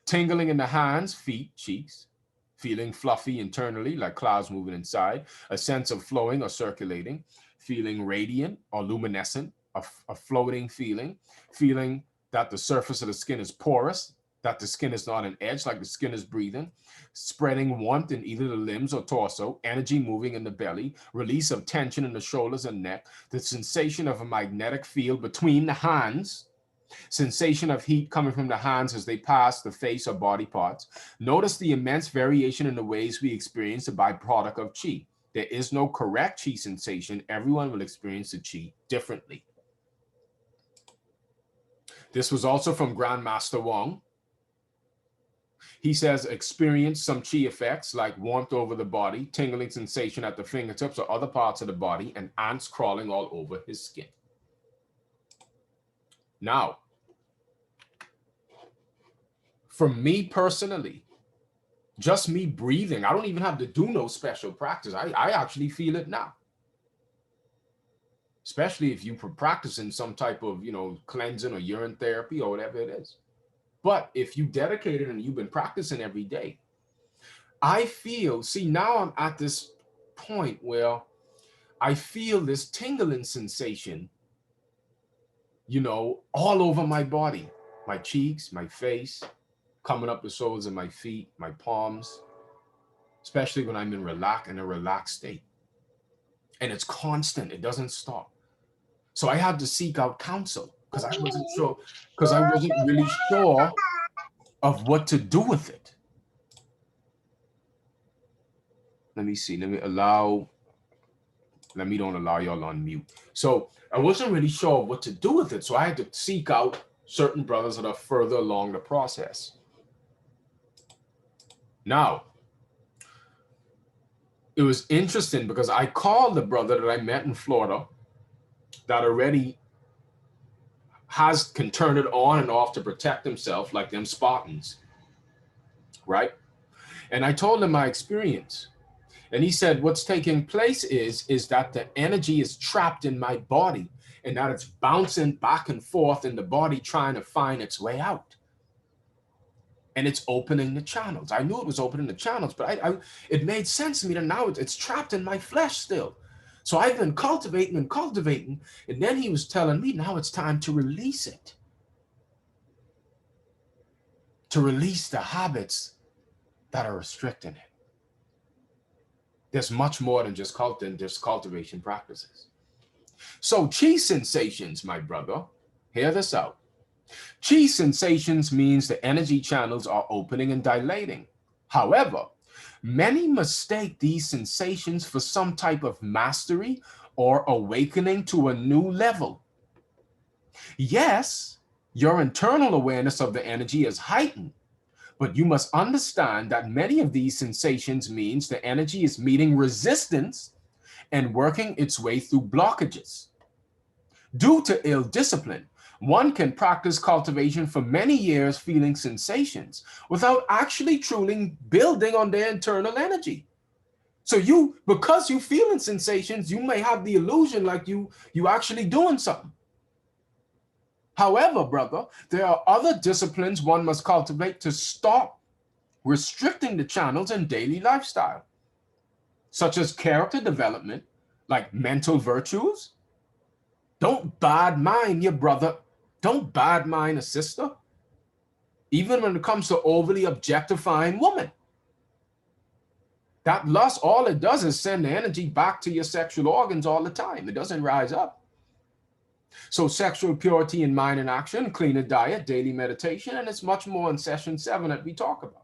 Tingling in the hands, feet, cheeks, feeling fluffy internally, like clouds moving inside, a sense of flowing or circulating, feeling radiant or luminescent, a floating feeling, feeling that the surface of the skin is porous, that the skin is not an edge, like the skin is breathing, spreading warmth in either the limbs or torso, energy moving in the belly, release of tension in the shoulders and neck, the sensation of a magnetic field between the hands, sensation of heat coming from the hands as they pass the face or body parts. Notice the immense variation in the ways we experience the byproduct of chi. There is no correct chi sensation. Everyone will experience the chi differently. This was also from Grandmaster Wong. He says, experience some chi effects like warmth over the body, tingling sensation at the fingertips or other parts of the body, and ants crawling all over his skin. Now, for me personally, just me breathing, I don't even have to do no special practice. I actually feel it now. Especially if you're practicing some type of, cleansing or urine therapy or whatever it is. But if you dedicated and you've been practicing every day, I feel, now I'm at this point where I feel this tingling sensation, all over my body, my cheeks, my face, coming up the soles of my feet, my palms, especially when I'm in a relaxed state. And it's constant, it doesn't stop. So I had to seek out counsel because I wasn't really sure of what to do with it. Let me see. Let me don't allow y'all on mute. So I wasn't really sure what to do with it. So I had to seek out certain brothers that are further along the process. Now, it was interesting because I called the brother that I met in Florida that already can turn it on and off to protect himself, like them Spartans, right? And I told him my experience. And he said, what's taking place is that the energy is trapped in my body and that it's bouncing back and forth in the body trying to find its way out. And it's opening the channels. I knew it was opening the channels, but it made sense to me that now it's trapped in my flesh still. So I've been cultivating. And then he was telling me now it's time to release it. To release the habits that are restricting it. There's much more than just cultivation practices. So chi sensations, my brother, hear this out. Chi sensations means the energy channels are opening and dilating. However, many mistake these sensations for some type of mastery or awakening to a new level. Yes, your internal awareness of the energy is heightened, but you must understand that many of these sensations means the energy is meeting resistance and working its way through blockages. Due to ill discipline, one can practice cultivation for many years feeling sensations without actually truly building on their internal energy. So because you feeling sensations, you may have the illusion like you actually doing something. However, brother, there are other disciplines one must cultivate to stop restricting the channels in daily lifestyle, such as character development, like mental virtues. Don't bad mind your brother. Don't bad mind a sister. Even when it comes to overly objectifying women. That lust, all it does is send the energy back to your sexual organs all the time. It doesn't rise up. So sexual purity in mind and action, cleaner diet, daily meditation, and it's much more in session 7 that we talk about.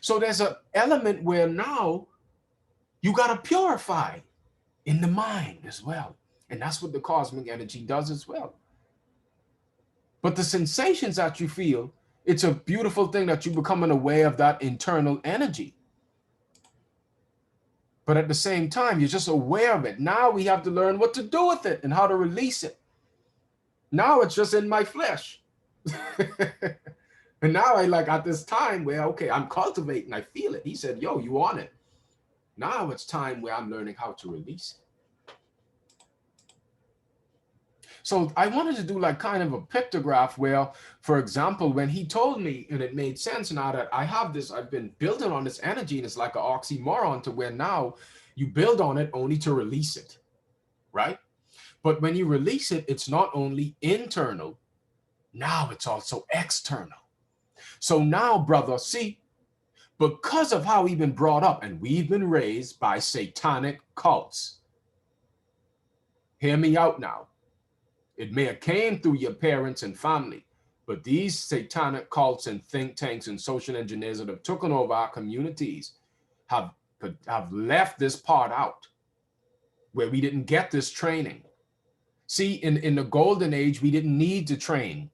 So there's an element where now you got to purify in the mind as well. And that's what the cosmic energy does as well. But the sensations that you feel, it's a beautiful thing that you becoming aware of that internal energy. But at the same time, you're just aware of it. Now we have to learn what to do with it and how to release it. Now it's just in my flesh. And now I like at this time where, okay, I'm cultivating, I feel it. He said, yo, you on it. Now it's time where I'm learning how to release it. So I wanted to do like kind of a pictograph where, for example, when he told me, and it made sense now that I have this, I've been building on this energy, and it's like an oxymoron to where now you build on it only to release it, right? But when you release it, it's not only internal, now it's also external. So now, brother, see, because of how we've been brought up and we've been raised by satanic cults, hear me out now. It may have came through your parents and family, but these satanic cults and think tanks and social engineers that have taken over our communities have left this part out where we didn't get this training. See, in the golden age, we didn't need to train.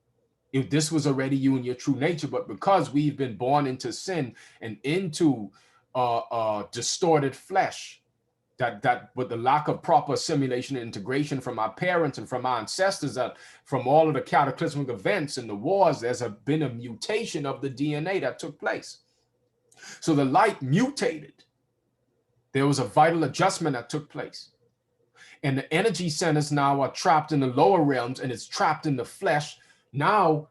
If this was already you and your true nature, but because we've been born into sin and into distorted flesh, that with the lack of proper assimilation and integration from our parents and from our ancestors, that from all of the cataclysmic events and the wars, there's been a mutation of the DNA that took place. So the light mutated. There was a vital adjustment that took place. And the energy centers now are trapped in the lower realms, and it's trapped in the flesh. Now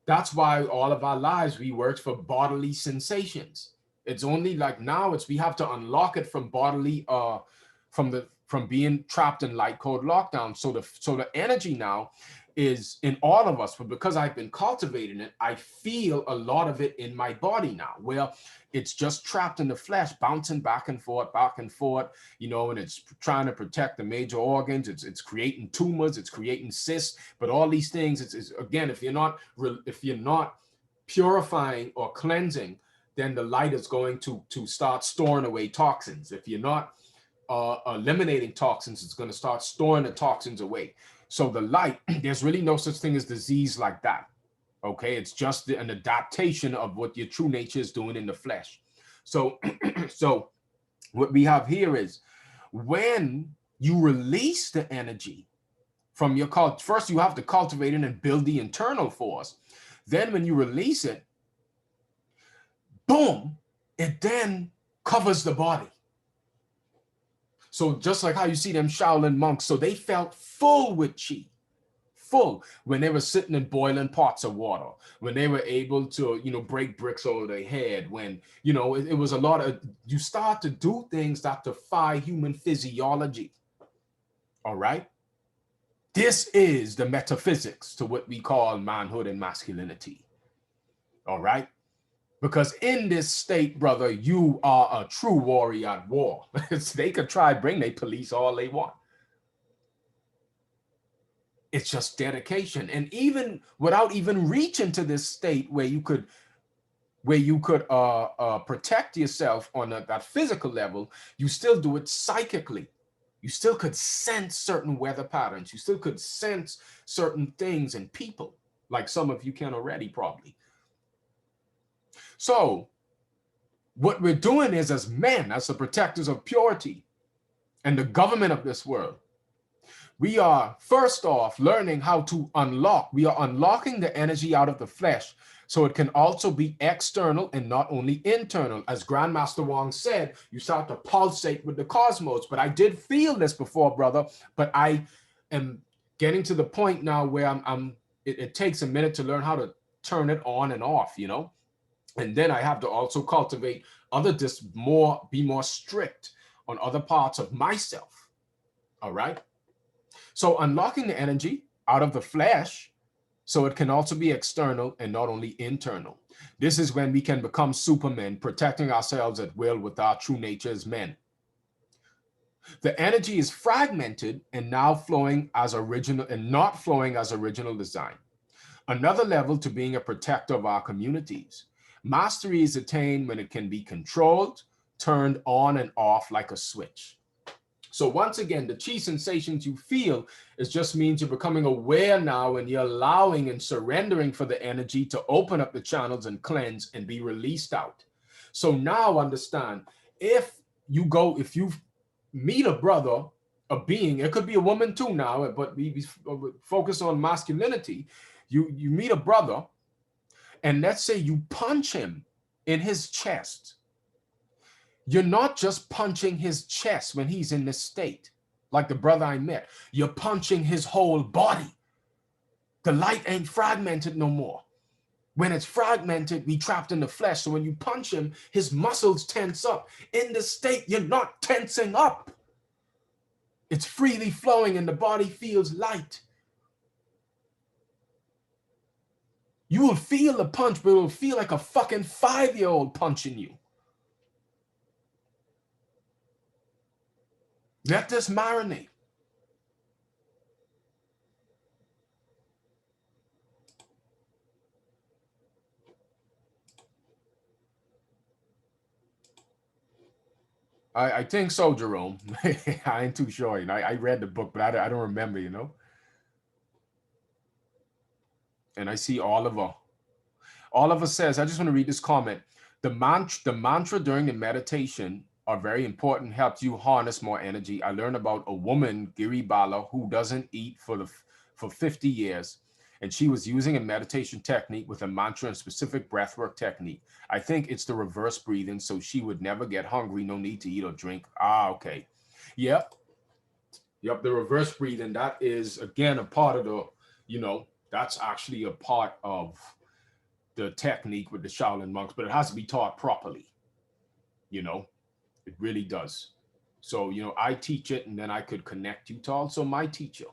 that's why all of our lives we worked for bodily sensations. It's only like now we have to unlock it from bodily, from being trapped in light code lockdown. So the energy now is in all of us, but because I've been cultivating it, I feel a lot of it in my body now, where it's just trapped in the flesh, bouncing back and forth, and it's trying to protect the major organs. It's creating tumors, it's creating cysts, but all these things, it's again, if you're not purifying or cleansing, then the light is going to start storing away toxins. If you're not eliminating toxins, it's going to start storing the toxins away. So the light, there's really no such thing as disease like that. Okay, it's just an adaptation of what your true nature is doing in the flesh. So, so what we have here is when you release the energy from your cult, first you have to cultivate it and build the internal force. Then when you release it, boom, it then covers the body. So just like how you see them Shaolin monks, so they felt full with chi, full when they were sitting in boiling pots of water, when they were able to, break bricks over their head, when, it was a lot of, you start to do things that defy human physiology. All right. This is the metaphysics to what we call manhood and masculinity. All right. Because in this state, brother, you are a true warrior at war. They could try bring their police all they want. It's just dedication. And even without even reaching to this state where you could protect yourself on that physical level, you still do it psychically. You still could sense certain weather patterns. You still could sense certain things and people, like some of you can already probably. So what we're doing is, as men, as the protectors of purity and the government of this world, we are first off learning how to unlock. We are unlocking the energy out of the flesh so it can also be external and not only internal. As Grandmaster Wong said, you start to pulsate with the cosmos. But I did feel this before, brother, but I am getting to the point now where it takes a minute to learn how to turn it on and off, you know? And then I have to also cultivate be more strict on other parts of myself, all right? So unlocking the energy out of the flesh so it can also be external and not only internal. This is when we can become supermen, protecting ourselves at will with our true nature as men. The energy is fragmented and now flowing as original and not flowing as original design. Another level to being a protector of our communities. Mastery is attained when it can be controlled, turned on and off like a switch. So once again, the chi sensations you feel just means you're becoming aware now and you're allowing and surrendering for the energy to open up the channels and cleanse and be released out. So now understand, if you meet a brother, a being, it could be a woman too now, but we focus on masculinity. You meet a brother and let's say you punch him in his chest. You're not just punching his chest when he's in this state, like the brother I met. You're punching his whole body. The light ain't fragmented no more. When it's fragmented, we trapped in the flesh. So when you punch him, his muscles tense up. In this state, you're not tensing up. It's freely flowing and the body feels light. You will feel the punch, but it will feel like a fucking 5-year-old punching you. Let this marinate. I think so, Jerome. I ain't too sure. You know, I read the book, but I don't remember, you know. And I see Oliver. Oliver says, I just want to read this comment. The mantra during the meditation are very important, helps you harness more energy. I learned about a woman, Giri Bala, who doesn't eat for 50 years. And she was using a meditation technique with a mantra and specific breathwork technique. I think it's the reverse breathing, so she would never get hungry, no need to eat or drink. Ah, okay. Yep, the reverse breathing, that is, again, a part of the, you know, that's actually a part of the technique with the Shaolin monks, but it has to be taught properly, you know. It really does. So, you know, I teach it, and then I could connect you to also my teacher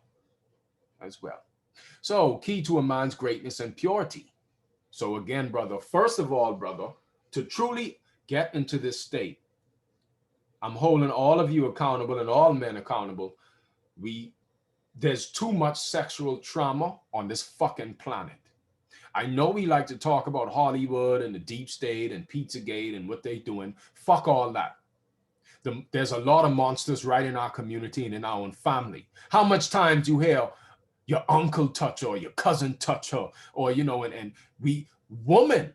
as well. So, key to a man's greatness and purity. So again, brother, first of all, brother, to truly get into this state, I'm holding all of you accountable and all men accountable. There's too much sexual trauma on this fucking planet. I know we like to talk about Hollywood and the deep state and Pizzagate and what they're doing. Fuck all that. There's a lot of monsters right in our community and in our own family. How much time do you hear your uncle touch her or your cousin touch her? Or, you know, and women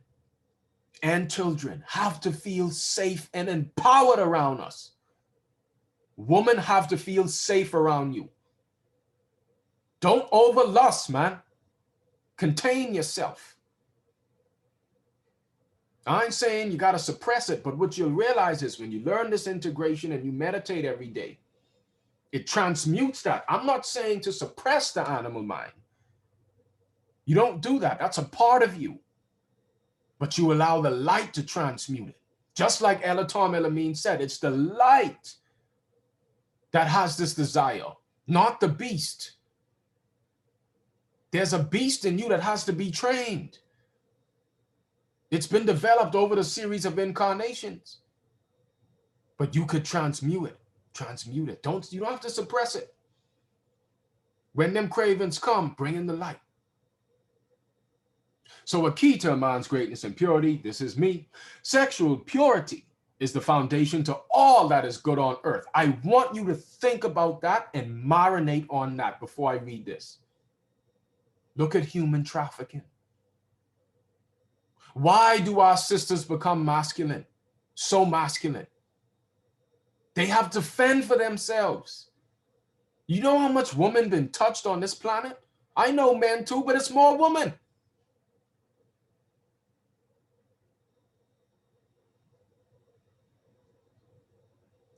and children have to feel safe and empowered around us. Women have to feel safe around you. Don't overlust, man. Contain yourself. I ain't saying you got to suppress it, but what you'll realize is when you learn this integration and you meditate every day, it transmutes that. I'm not saying to suppress the animal mind. You don't do that. That's a part of you. But you allow the light to transmute it. Just like Elatom Elamine said, it's the light that has this desire, not the beast. There's a beast in you that has to be trained. It's been developed over the series of incarnations. But you could transmute it. Transmute it. You don't have to suppress it. When them cravings come, bring in the light. So a key to a man's greatness and purity, this is me, sexual purity is the foundation to all that is good on earth. I want you to think about that and marinate on that before I read this. Look at human trafficking. Why do our sisters become masculine? So masculine. They have to fend for themselves. You know how much women been touched on this planet? I know men too, but it's more women.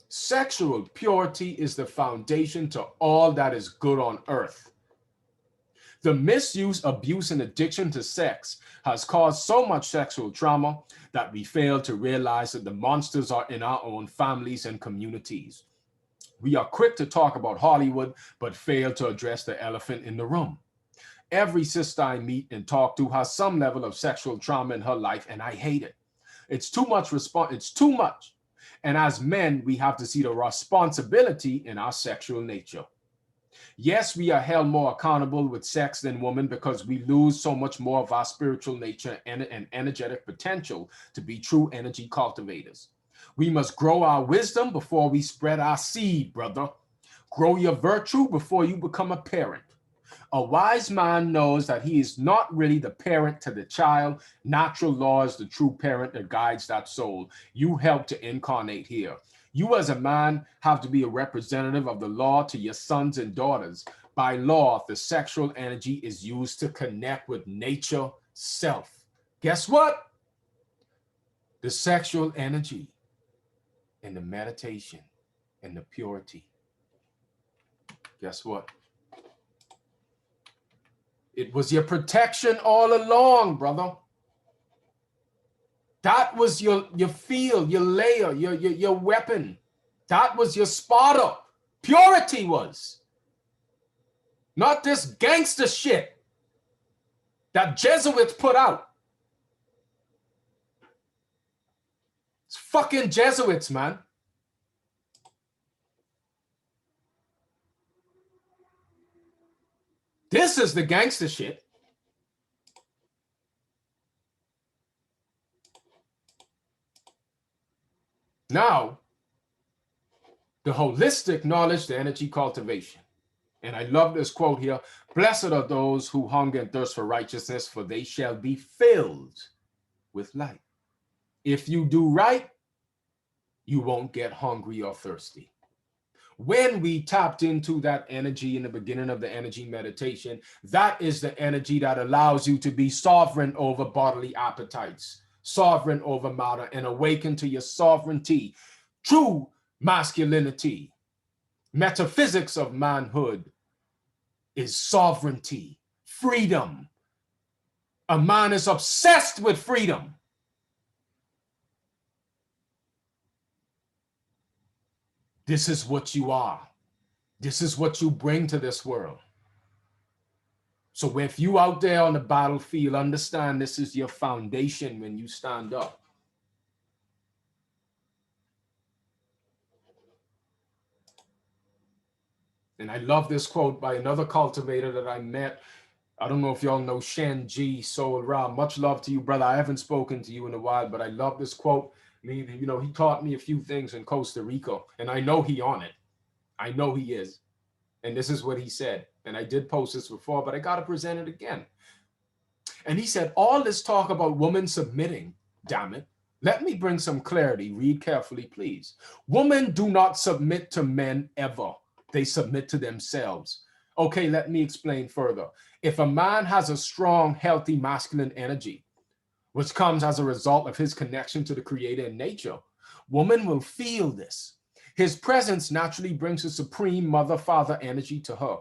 Sexual purity is the foundation to all that is good on earth. The misuse, abuse, and addiction to sex has caused so much sexual trauma that we fail to realize that the monsters are in our own families and communities. We are quick to talk about Hollywood, but fail to address the elephant in the room. Every sister I meet and talk to has some level of sexual trauma in her life, and I hate it. It's too much it's too much. And as men, we have to see the responsibility in our sexual nature. Yes, we are held more accountable with sex than women because we lose so much more of our spiritual nature and energetic potential to be true energy cultivators. We must grow our wisdom before we spread our seed, brother. Grow your virtue before you become a parent. A wise man knows that he is not really the parent to the child. Natural law is the true parent that guides that soul. You help to incarnate here. You as a man have to be a representative of the law to your sons and daughters. By law, the sexual energy is used to connect with nature self. Guess what? The sexual energy and the meditation and the purity. Guess what? It was your protection all along, brother. That was your field, your layer, your weapon. That was your spotter. Purity was. Not this gangster shit that Jesuits put out. It's fucking Jesuits, man. This is the gangster shit. Now, the holistic knowledge, the energy cultivation. And I love this quote here. Blessed are those who hunger and thirst for righteousness, for they shall be filled with light. If you do right, you won't get hungry or thirsty. When we tapped into that energy in the beginning of the energy meditation, that is the energy that allows you to be sovereign over bodily appetites, sovereign over matter, and awaken to your sovereignty, true masculinity. Metaphysics of manhood is sovereignty, freedom. A man is obsessed with freedom. This is what you are. This is what you bring to this world. So if you out there on the battlefield, understand this is your foundation when you stand up. And I love this quote by another cultivator that I met. I don't know if y'all know Shen G. Soul Ra. Much love to you, brother. I haven't spoken to you in a while, but I love this quote. He taught me a few things in Costa Rica, and I know he on it. I know he is. And this is what he said. And I did post this before, but I got to present it again. And he said, all this talk about women submitting, damn it. Let me bring some clarity. Read carefully, please. Women do not submit to men ever. They submit to themselves. Okay, let me explain further. If a man has a strong, healthy masculine energy, which comes as a result of his connection to the creator in nature, woman will feel this. His presence naturally brings a supreme mother-father energy to her,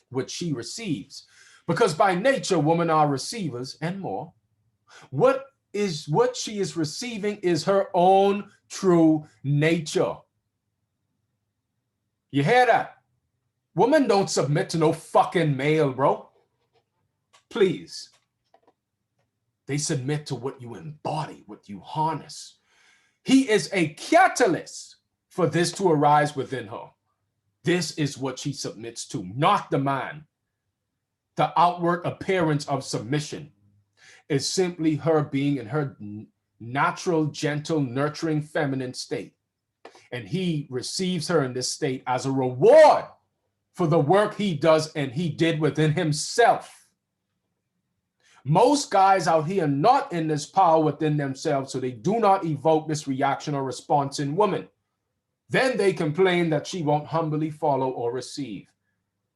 which she receives. Because by nature, women are receivers and more. What she is receiving is her own true nature. You hear that? Women don't submit to no fucking male, bro. Please. They submit to what you embody, what you harness. He is a catalyst for this to arise within her. This is what she submits to, not the man. The outward appearance of submission is simply her being in her natural, gentle, nurturing, feminine state. And he receives her in this state as a reward for the work he does and he did within himself. Most guys out here are not in this power within themselves, so they do not evoke this reaction or response in woman. Then they complain that she won't humbly follow or receive.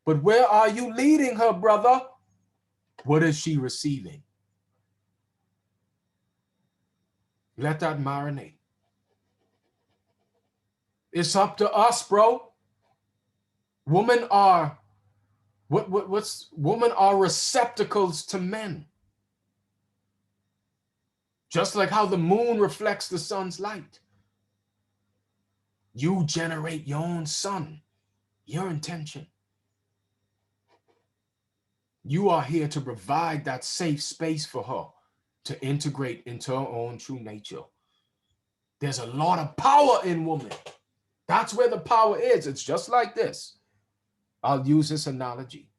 But where are you leading her, brother? What is she receiving? Let that marinate. It's up to us, bro. Women are women are receptacles to men. Just like how the moon reflects the sun's light. You generate your own sun, your intention. You are here to provide that safe space for her to integrate into her own true nature. There's a lot of power in woman. That's where the power is. It's just like this. I'll use this analogy.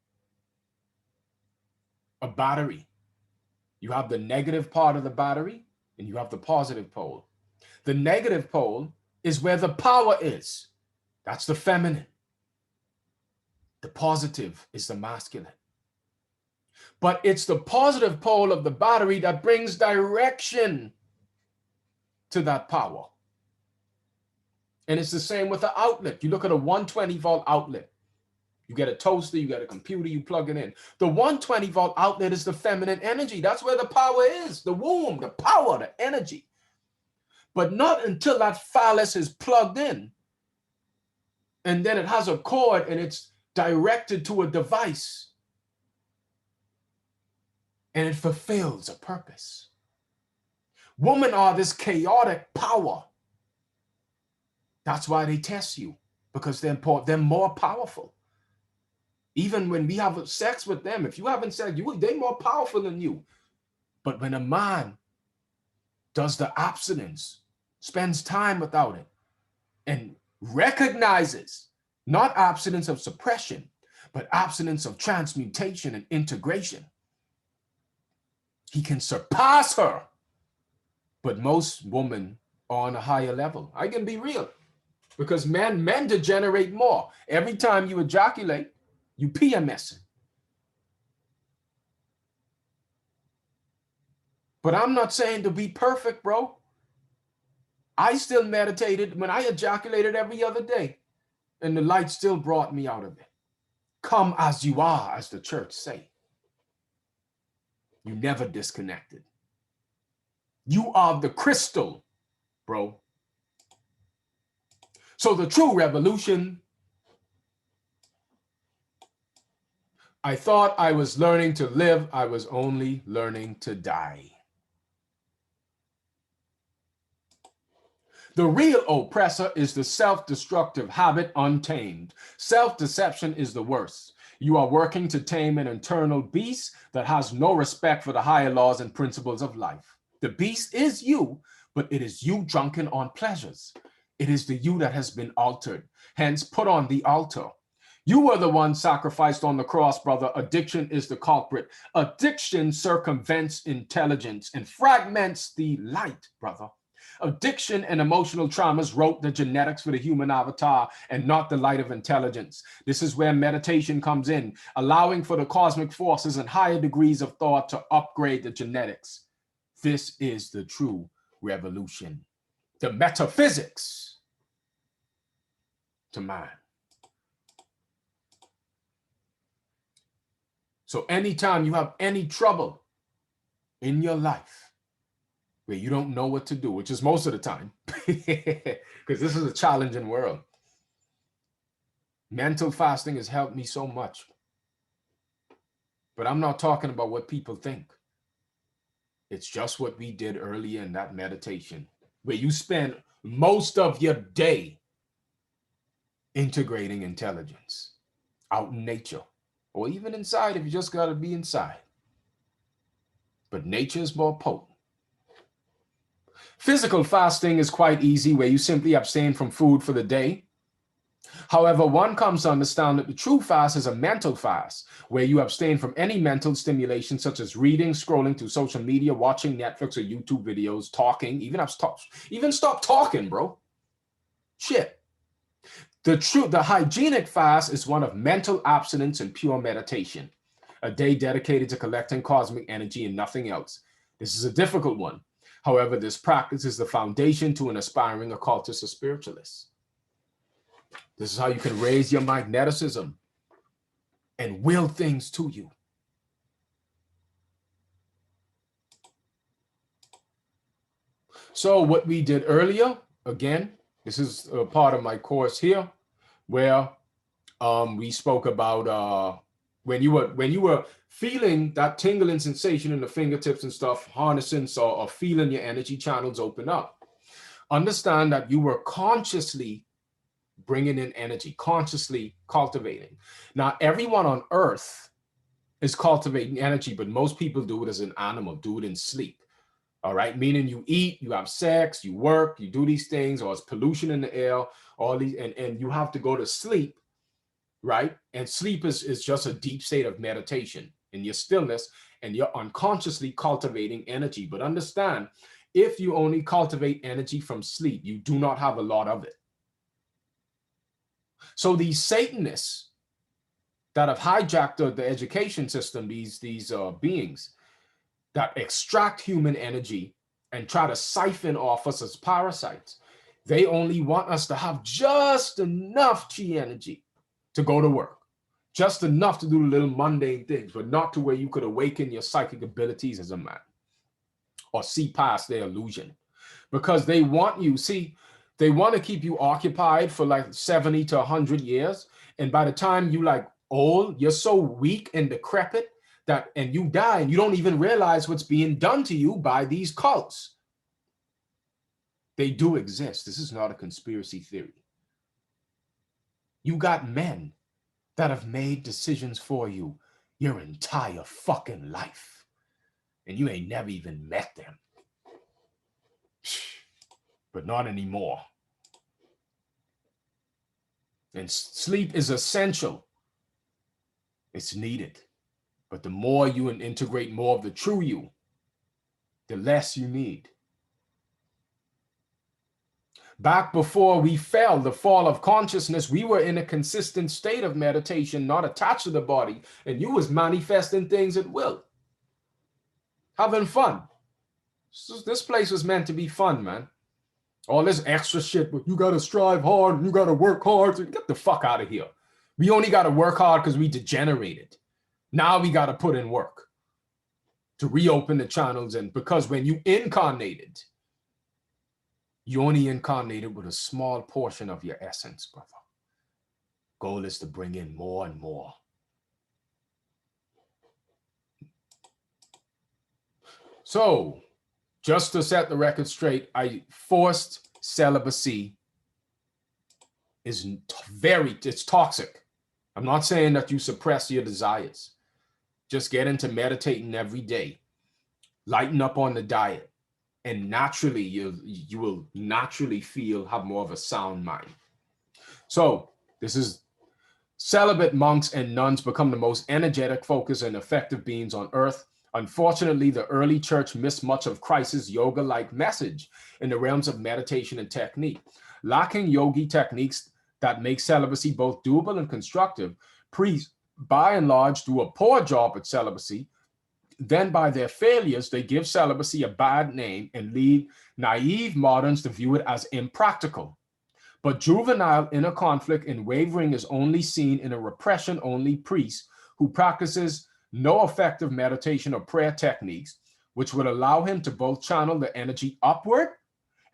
A battery. You have the negative part of the battery and you have the positive pole. The negative pole is where the power is. That's the feminine. The positive is the masculine. But it's the positive pole of the battery that brings direction to that power. And it's the same with the outlet. You look at a 120 volt outlet. You get a toaster, you get a computer, you plug it in. The 120 volt outlet is the feminine energy. That's where the power is, the womb, the power, the energy. But not until that phallus is plugged in. And then it has a cord and it's directed to a device. And it fulfills a purpose. Women are this chaotic power. That's why they test you, because they're more powerful. Even when we have sex with them, if you haven't sex, they're more powerful than you. But when a man does the abstinence, spends time without it, and recognizes not abstinence of suppression, but abstinence of transmutation and integration, he can surpass her. But most women are on a higher level. I can be real, because men degenerate more. Every time you ejaculate, you PMSing. But I'm not saying to be perfect, bro. I still meditated when I ejaculated every other day, and the light still brought me out of it. Come as you are, as the church say. You never disconnected. You are the crystal, bro. So the true revolution, I thought I was learning to live. I was only learning to die. The real oppressor is the self-destructive habit untamed. Self-deception is the worst. You are working to tame an internal beast that has no respect for the higher laws and principles of life. The beast is you, but it is you drunken on pleasures. It is the you that has been altered. Hence, put on the altar. You were the one sacrificed on the cross, brother. Addiction is the culprit. Addiction circumvents intelligence and fragments the light, brother. Addiction and emotional traumas wrote the genetics for the human avatar and not the light of intelligence. This is where meditation comes in, allowing for the cosmic forces and higher degrees of thought to upgrade the genetics. This is the true revolution. The metaphysics to man. So anytime you have any trouble in your life where you don't know what to do, which is most of the time, because this is a challenging world, mental fasting has helped me so much. But I'm not talking about what people think. It's just what we did earlier in that meditation, where you spend most of your day integrating intelligence out in nature, or even inside if you just got to be inside. but nature is more potent. Physical fasting is quite easy, where you simply abstain from food for the day. However, one comes to understand that the true fast is a mental fast, where you abstain from any mental stimulation such as reading, scrolling through social media, watching Netflix or YouTube videos, talking. Even stop talking, bro. Shit. The hygienic fast is one of mental abstinence and pure meditation, a day dedicated to collecting cosmic energy and nothing else. This is a difficult one. However, this practice is the foundation to an aspiring occultist or spiritualist. This is how you can raise your magneticism and will things to you. So what we did earlier, again, this is a part of my course here, where we spoke about when you were feeling that tingling sensation in the fingertips and stuff, harnessing or feeling your energy channels open up. Understand that you were consciously bringing in energy, consciously cultivating. Now, everyone on earth is cultivating energy, but most people do it as an animal, do it in sleep. All right, meaning you eat, you have sex, you work, you do these things, or it's pollution in the air, all these, and you have to go to sleep, right? And sleep is just a deep state of meditation in your stillness, and you're unconsciously cultivating energy. But understand, if you only cultivate energy from sleep, you do not have a lot of it. So these Satanists that have hijacked the education system, these beings that extract human energy and try to siphon off us as parasites, they only want us to have just enough chi energy to go to work, just enough to do the little mundane things, but not to where you could awaken your psychic abilities as a man or see past their illusion. Because they want you, see, they want to keep you occupied for like 70 to 100 years. And by the time you like old, you're so weak and decrepit and you die and you don't even realize what's being done to you by these cults. They do exist. This is not a conspiracy theory. You got men that have made decisions for you your entire fucking life, and you ain't never even met them. But not anymore. And sleep is essential. It's needed. But the more you integrate more of the true you, the less you need. Back before we fell, the fall of consciousness, we were in a consistent state of meditation, not attached to the body, and you was manifesting things at will. Having fun. This place was meant to be fun, man. All this extra shit, but you got to strive hard and you got to work hard. So get the fuck out of here. We only got to work hard because we degenerated. Now we got to put in work to reopen the channels. And because when you incarnated, you only incarnated with a small portion of your essence, brother. Goal is to bring in more and more. So, just to set the record straight, forced celibacy is it's toxic. I'm not saying that you suppress your desires. Just get into meditating every day. Lighten up on the diet. And naturally, you will naturally have more of a sound mind. So this is celibate monks and nuns become the most energetic, focused, and effective beings on earth. Unfortunately, the early church missed much of Christ's yoga-like message in the realms of meditation and technique. Lacking yogi techniques that make celibacy both doable and constructive, priests, by and large, do a poor job at celibacy. Then by their failures, they give celibacy a bad name and lead naive moderns to view it as impractical. But juvenile inner conflict and wavering is only seen in a repression-only priest who practices no effective meditation or prayer techniques, which would allow him to both channel the energy upward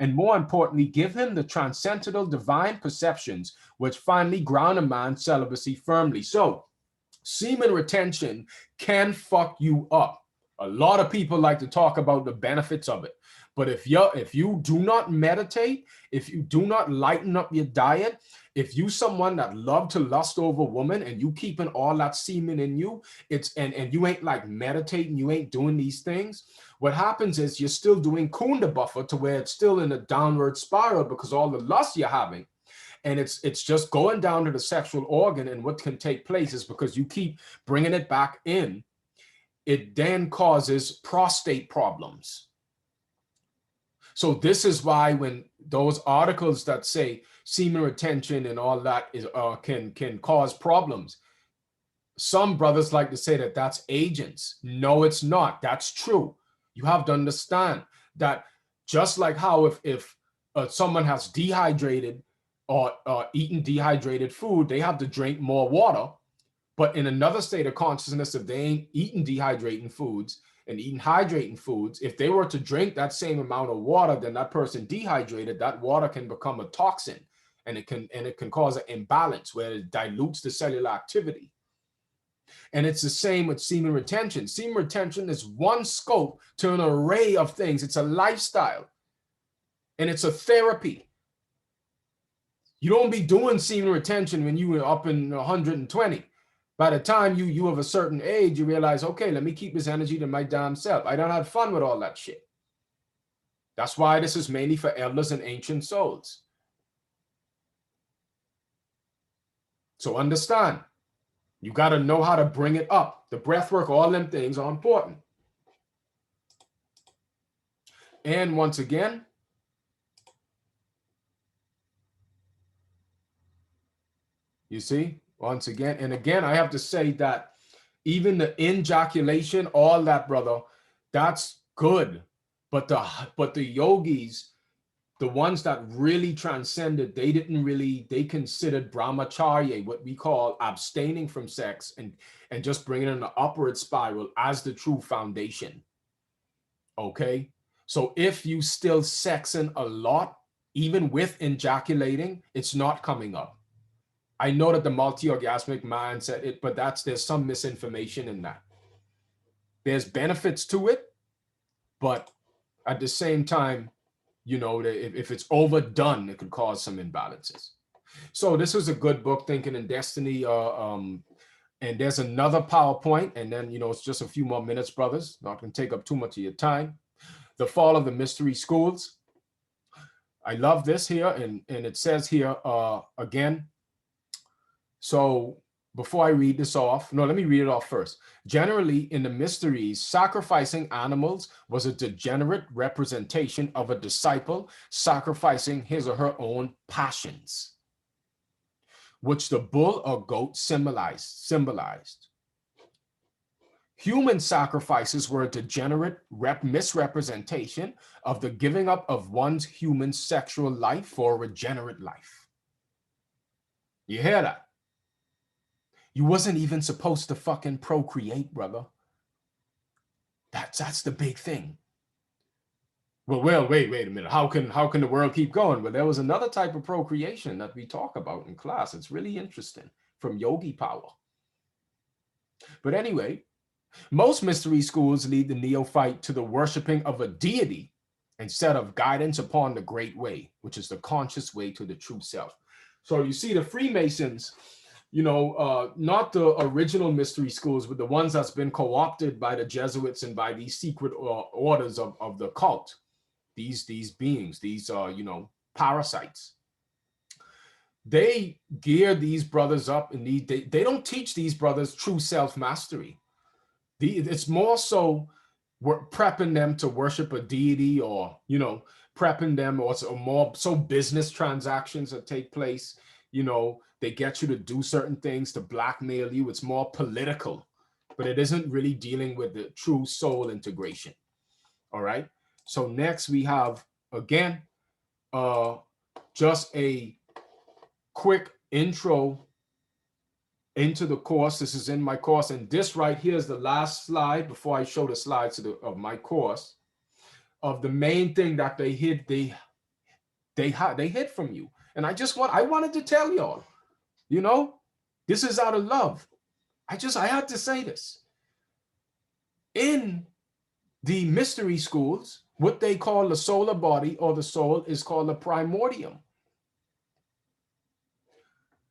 and, more importantly, give him the transcendental divine perceptions, which finally ground a man's celibacy firmly. So, semen retention can fuck you up. A lot of people like to talk about the benefits of it. But if you do not meditate, if you do not lighten up your diet, If you someone that love to lust over a woman and you keeping all that semen in you, and you ain't like meditating, you ain't doing these things, what happens is you're still doing kunda buffer to where it's still in a downward spiral because all the lust you're having, and it's just going down to the sexual organ. And what can take place is because you keep bringing it back in, it then causes prostate problems. So this is why when those articles that say semen retention and all that is can cause problems, some brothers like to say that that's agents. No, it's not. That's true. You have to understand that just like how if someone has dehydrated or eaten dehydrated food, they have to drink more water. But in another state of consciousness, if they ain't eating dehydrating foods and eating hydrating foods, if they were to drink that same amount of water, then that person dehydrated, that water can become a toxin, and it can cause an imbalance where it dilutes the cellular activity. And it's the same with semen retention. Semen retention is one scope to an array of things. It's a lifestyle, and it's a therapy. You don't be doing semen retention when you were up in 120. By the time you of a certain age, you realize, okay, let me keep this energy to my damn self. I don't have fun with all that shit. That's why this is mainly for elders and ancient souls. So understand, you got to know how to bring it up. The breath work, all them things are important. And once again, you see, once again, and again, I have to say that even the ejaculation, all that, brother, that's good. But the yogis, the ones that really transcended, they considered brahmacharya, what we call abstaining from sex and just bringing in an upward spiral as the true foundation. Okay? So if you still sexing a lot, even with ejaculating, it's not coming up. I know that the multi-orgasmic mind said it, but there's some misinformation in that. There's benefits to it, but at the same time, you know, if it's overdone, it could cause some imbalances. So this was a good book, Thinking in Destiny. And there's another PowerPoint, and then, you know, it's just a few more minutes, brothers. Not going to take up too much of your time. The Fall of the Mystery Schools. I love this here, and it says here again. So before I read this off, no, let me read it off first. Generally, in the mysteries, sacrificing animals was a degenerate representation of a disciple sacrificing his or her own passions, which the bull or goat symbolized. Human sacrifices were a degenerate misrepresentation of the giving up of one's human sexual life for a regenerate life. You hear that? You wasn't even supposed to fucking procreate, brother. That's the big thing. Well, wait a minute. How can the world keep going? Well, there was another type of procreation that we talk about in class. It's really interesting, from Yogi Power. But anyway, most mystery schools lead the neophyte to the worshiping of a deity instead of guidance upon the great way, which is the conscious way to the true self. So you see the Freemasons, you know, not the original mystery schools, but the ones that's been co-opted by the Jesuits and by these secret orders of the cult, these beings, these you know, parasites. They gear these brothers up, and they don't teach these brothers true self-mastery. It's more so we're prepping them to worship a deity, or, you know, prepping them, or more so business transactions that take place. You know, they get you to do certain things to blackmail you. It's more political, but it isn't really dealing with the true soul integration. All right. So next we have, again, just a quick intro into the course. This is in my course, and this right here is the last slide before I show the slides of my course, of the main thing that they hid from you. And I wanted to tell y'all, you know, this is out of love. I had to say this. In the mystery schools, what they call the solar body, or the soul, is called the primordium.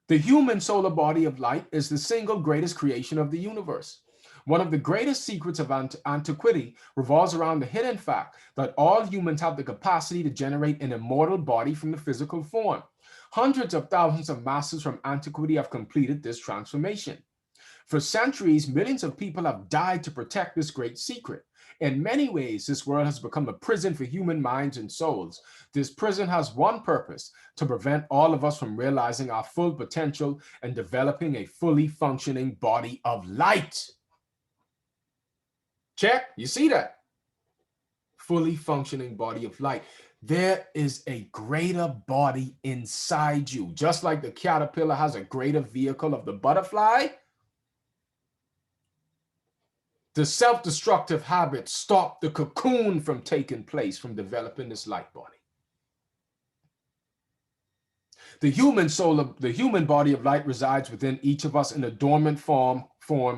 The human solar body of light is the single greatest creation of the universe. One of the greatest secrets of antiquity revolves around the hidden fact that all humans have the capacity to generate an immortal body from the physical form. Hundreds of thousands of masters from antiquity have completed this transformation. For centuries, millions of people have died to protect this great secret. In many ways, this world has become a prison for human minds and souls. This prison has one purpose: to prevent all of us from realizing our full potential and developing a fully functioning body of light. Check, you see that? Fully functioning body of light. There is a greater body inside you. Just like the caterpillar has a greater vehicle of the butterfly, the self-destructive habits stop the cocoon from taking place, from developing this light body. The human body of light resides within each of us in a dormant form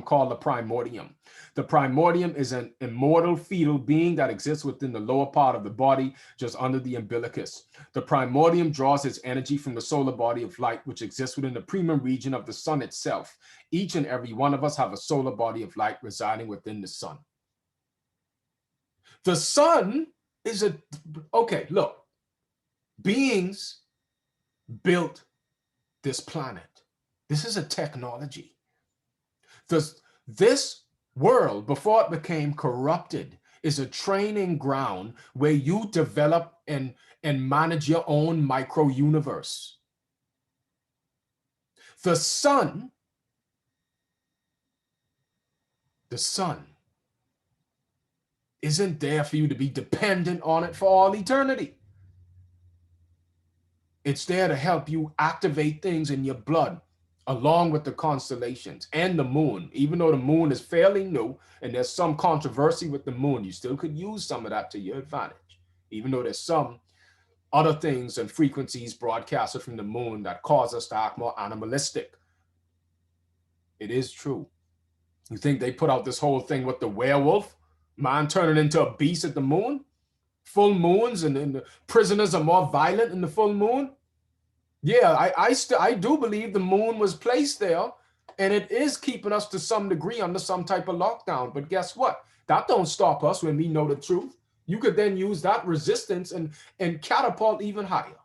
called the primordium. The primordium is an immortal fetal being that exists within the lower part of the body, just under the umbilicus. The primordium draws its energy from the solar body of light, which exists within the primum region of the sun itself. Each and every one of us have a solar body of light residing within the sun. The sun is okay, look, beings built this planet. This is a technology. This world, before it became corrupted, is a training ground where you develop and manage your own micro universe. The sun isn't there for you to be dependent on it for all eternity. It's there to help you activate things in your blood, along with the constellations and the moon. Even though the moon is fairly new and there's some controversy with the moon, you still could use some of that to your advantage. Even though there's some other things and frequencies broadcasted from the moon that cause us to act more animalistic. It is true. You think they put out this whole thing with the werewolf, man turning into a beast at the moon? Full moons and the prisoners are more violent in the full moon? Yeah, I do believe the moon was placed there, and it is keeping us to some degree under some type of lockdown. But guess what? That don't stop us when we know the truth. You could then use that resistance and catapult even higher.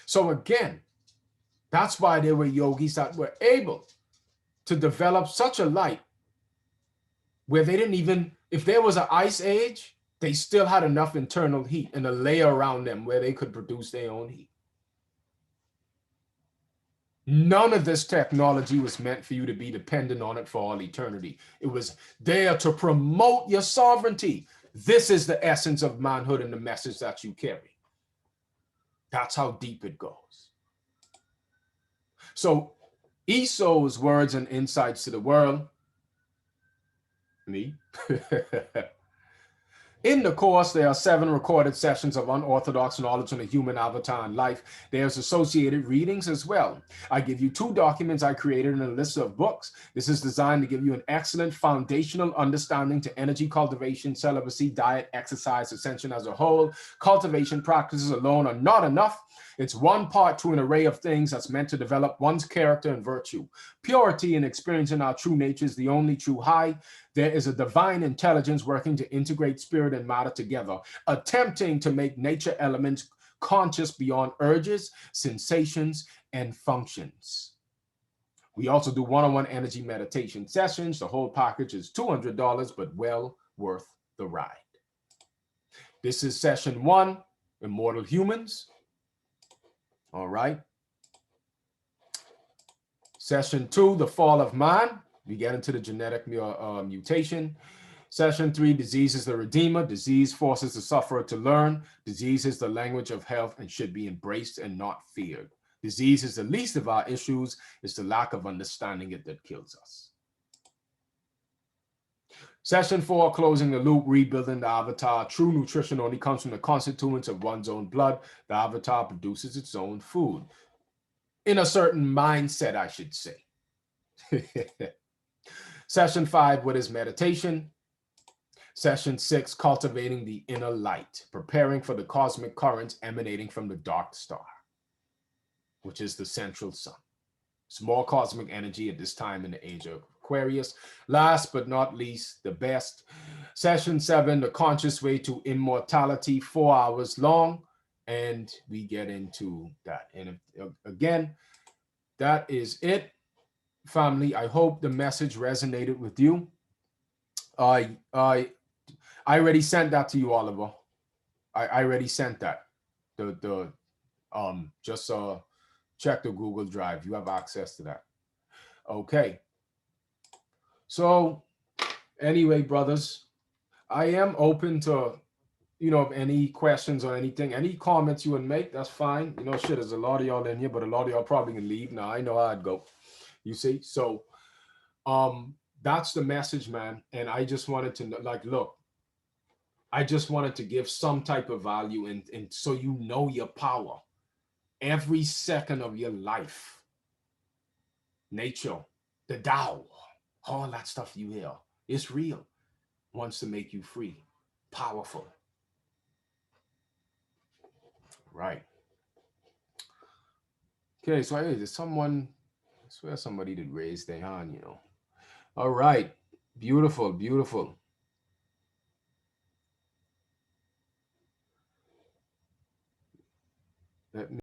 So again, that's why there were yogis that were able to develop such a light where they didn't even, if there was an ice age, they still had enough internal heat and a layer around them where they could produce their own heat. None of this technology was meant for you to be dependent on it for all eternity. It was there to promote your sovereignty. This is the essence of manhood and the message that you carry. That's how deep it goes. So Esau's words and insights to the world, me. In the course, there are 7 recorded sessions of unorthodox knowledge on the human avatar and life. There's associated readings as well. I give you 2 documents I created in a list of books. This is designed to give you an excellent foundational understanding to energy cultivation, celibacy, diet, exercise, ascension as a whole. Cultivation practices alone are not enough. It's one part to an array of things that's meant to develop one's character and virtue. Purity and experiencing our true nature is the only true high. There is a divine intelligence working to integrate spirit and matter together, attempting to make nature elements conscious beyond urges, sensations, and functions. We also do one-on-one energy meditation sessions. The whole package is $200, but well worth the ride. This is session 1, Immortal Humans. All right. Session 2, The Fall of Man. We get into the genetic mutation. Session 3, Disease is the Redeemer. Disease forces the sufferer to learn. Disease is the language of health and should be embraced and not feared. Disease is the least of our issues. It's the lack of understanding it that kills us. Session 4, Closing the Loop, Rebuilding the Avatar. True nutrition only comes from the constituents of one's own blood. The avatar produces its own food. In a certain mindset, I should say. Session 5, what is meditation? Session 6, cultivating the inner light, preparing for the cosmic currents emanating from the dark star. which is the central sun. Small cosmic energy at this time in the age of Aquarius. Last but not least, the best. Session 7, the conscious way to immortality, 4 hours long. And we get into that. And again, that is it, family. I hope the message resonated with you. I already sent that to you, Oliver. I already sent that. Just check the Google Drive. You have access to that. Okay. So anyway, brothers, I am open to, any questions or anything, any comments you would make, that's fine. Shit, there's a lot of y'all in here, but a lot of y'all probably can leave. Now I know how I'd go. You see? So that's the message, man. And I just wanted to look, I just wanted to give some type of value and so you know your power. Every second of your life, nature, the Tao, all that stuff you hear, it's real. Wants to make you free, powerful. Right. Okay, so hey, there's someone, I swear somebody did raise their hand, All right. Beautiful, beautiful. Let me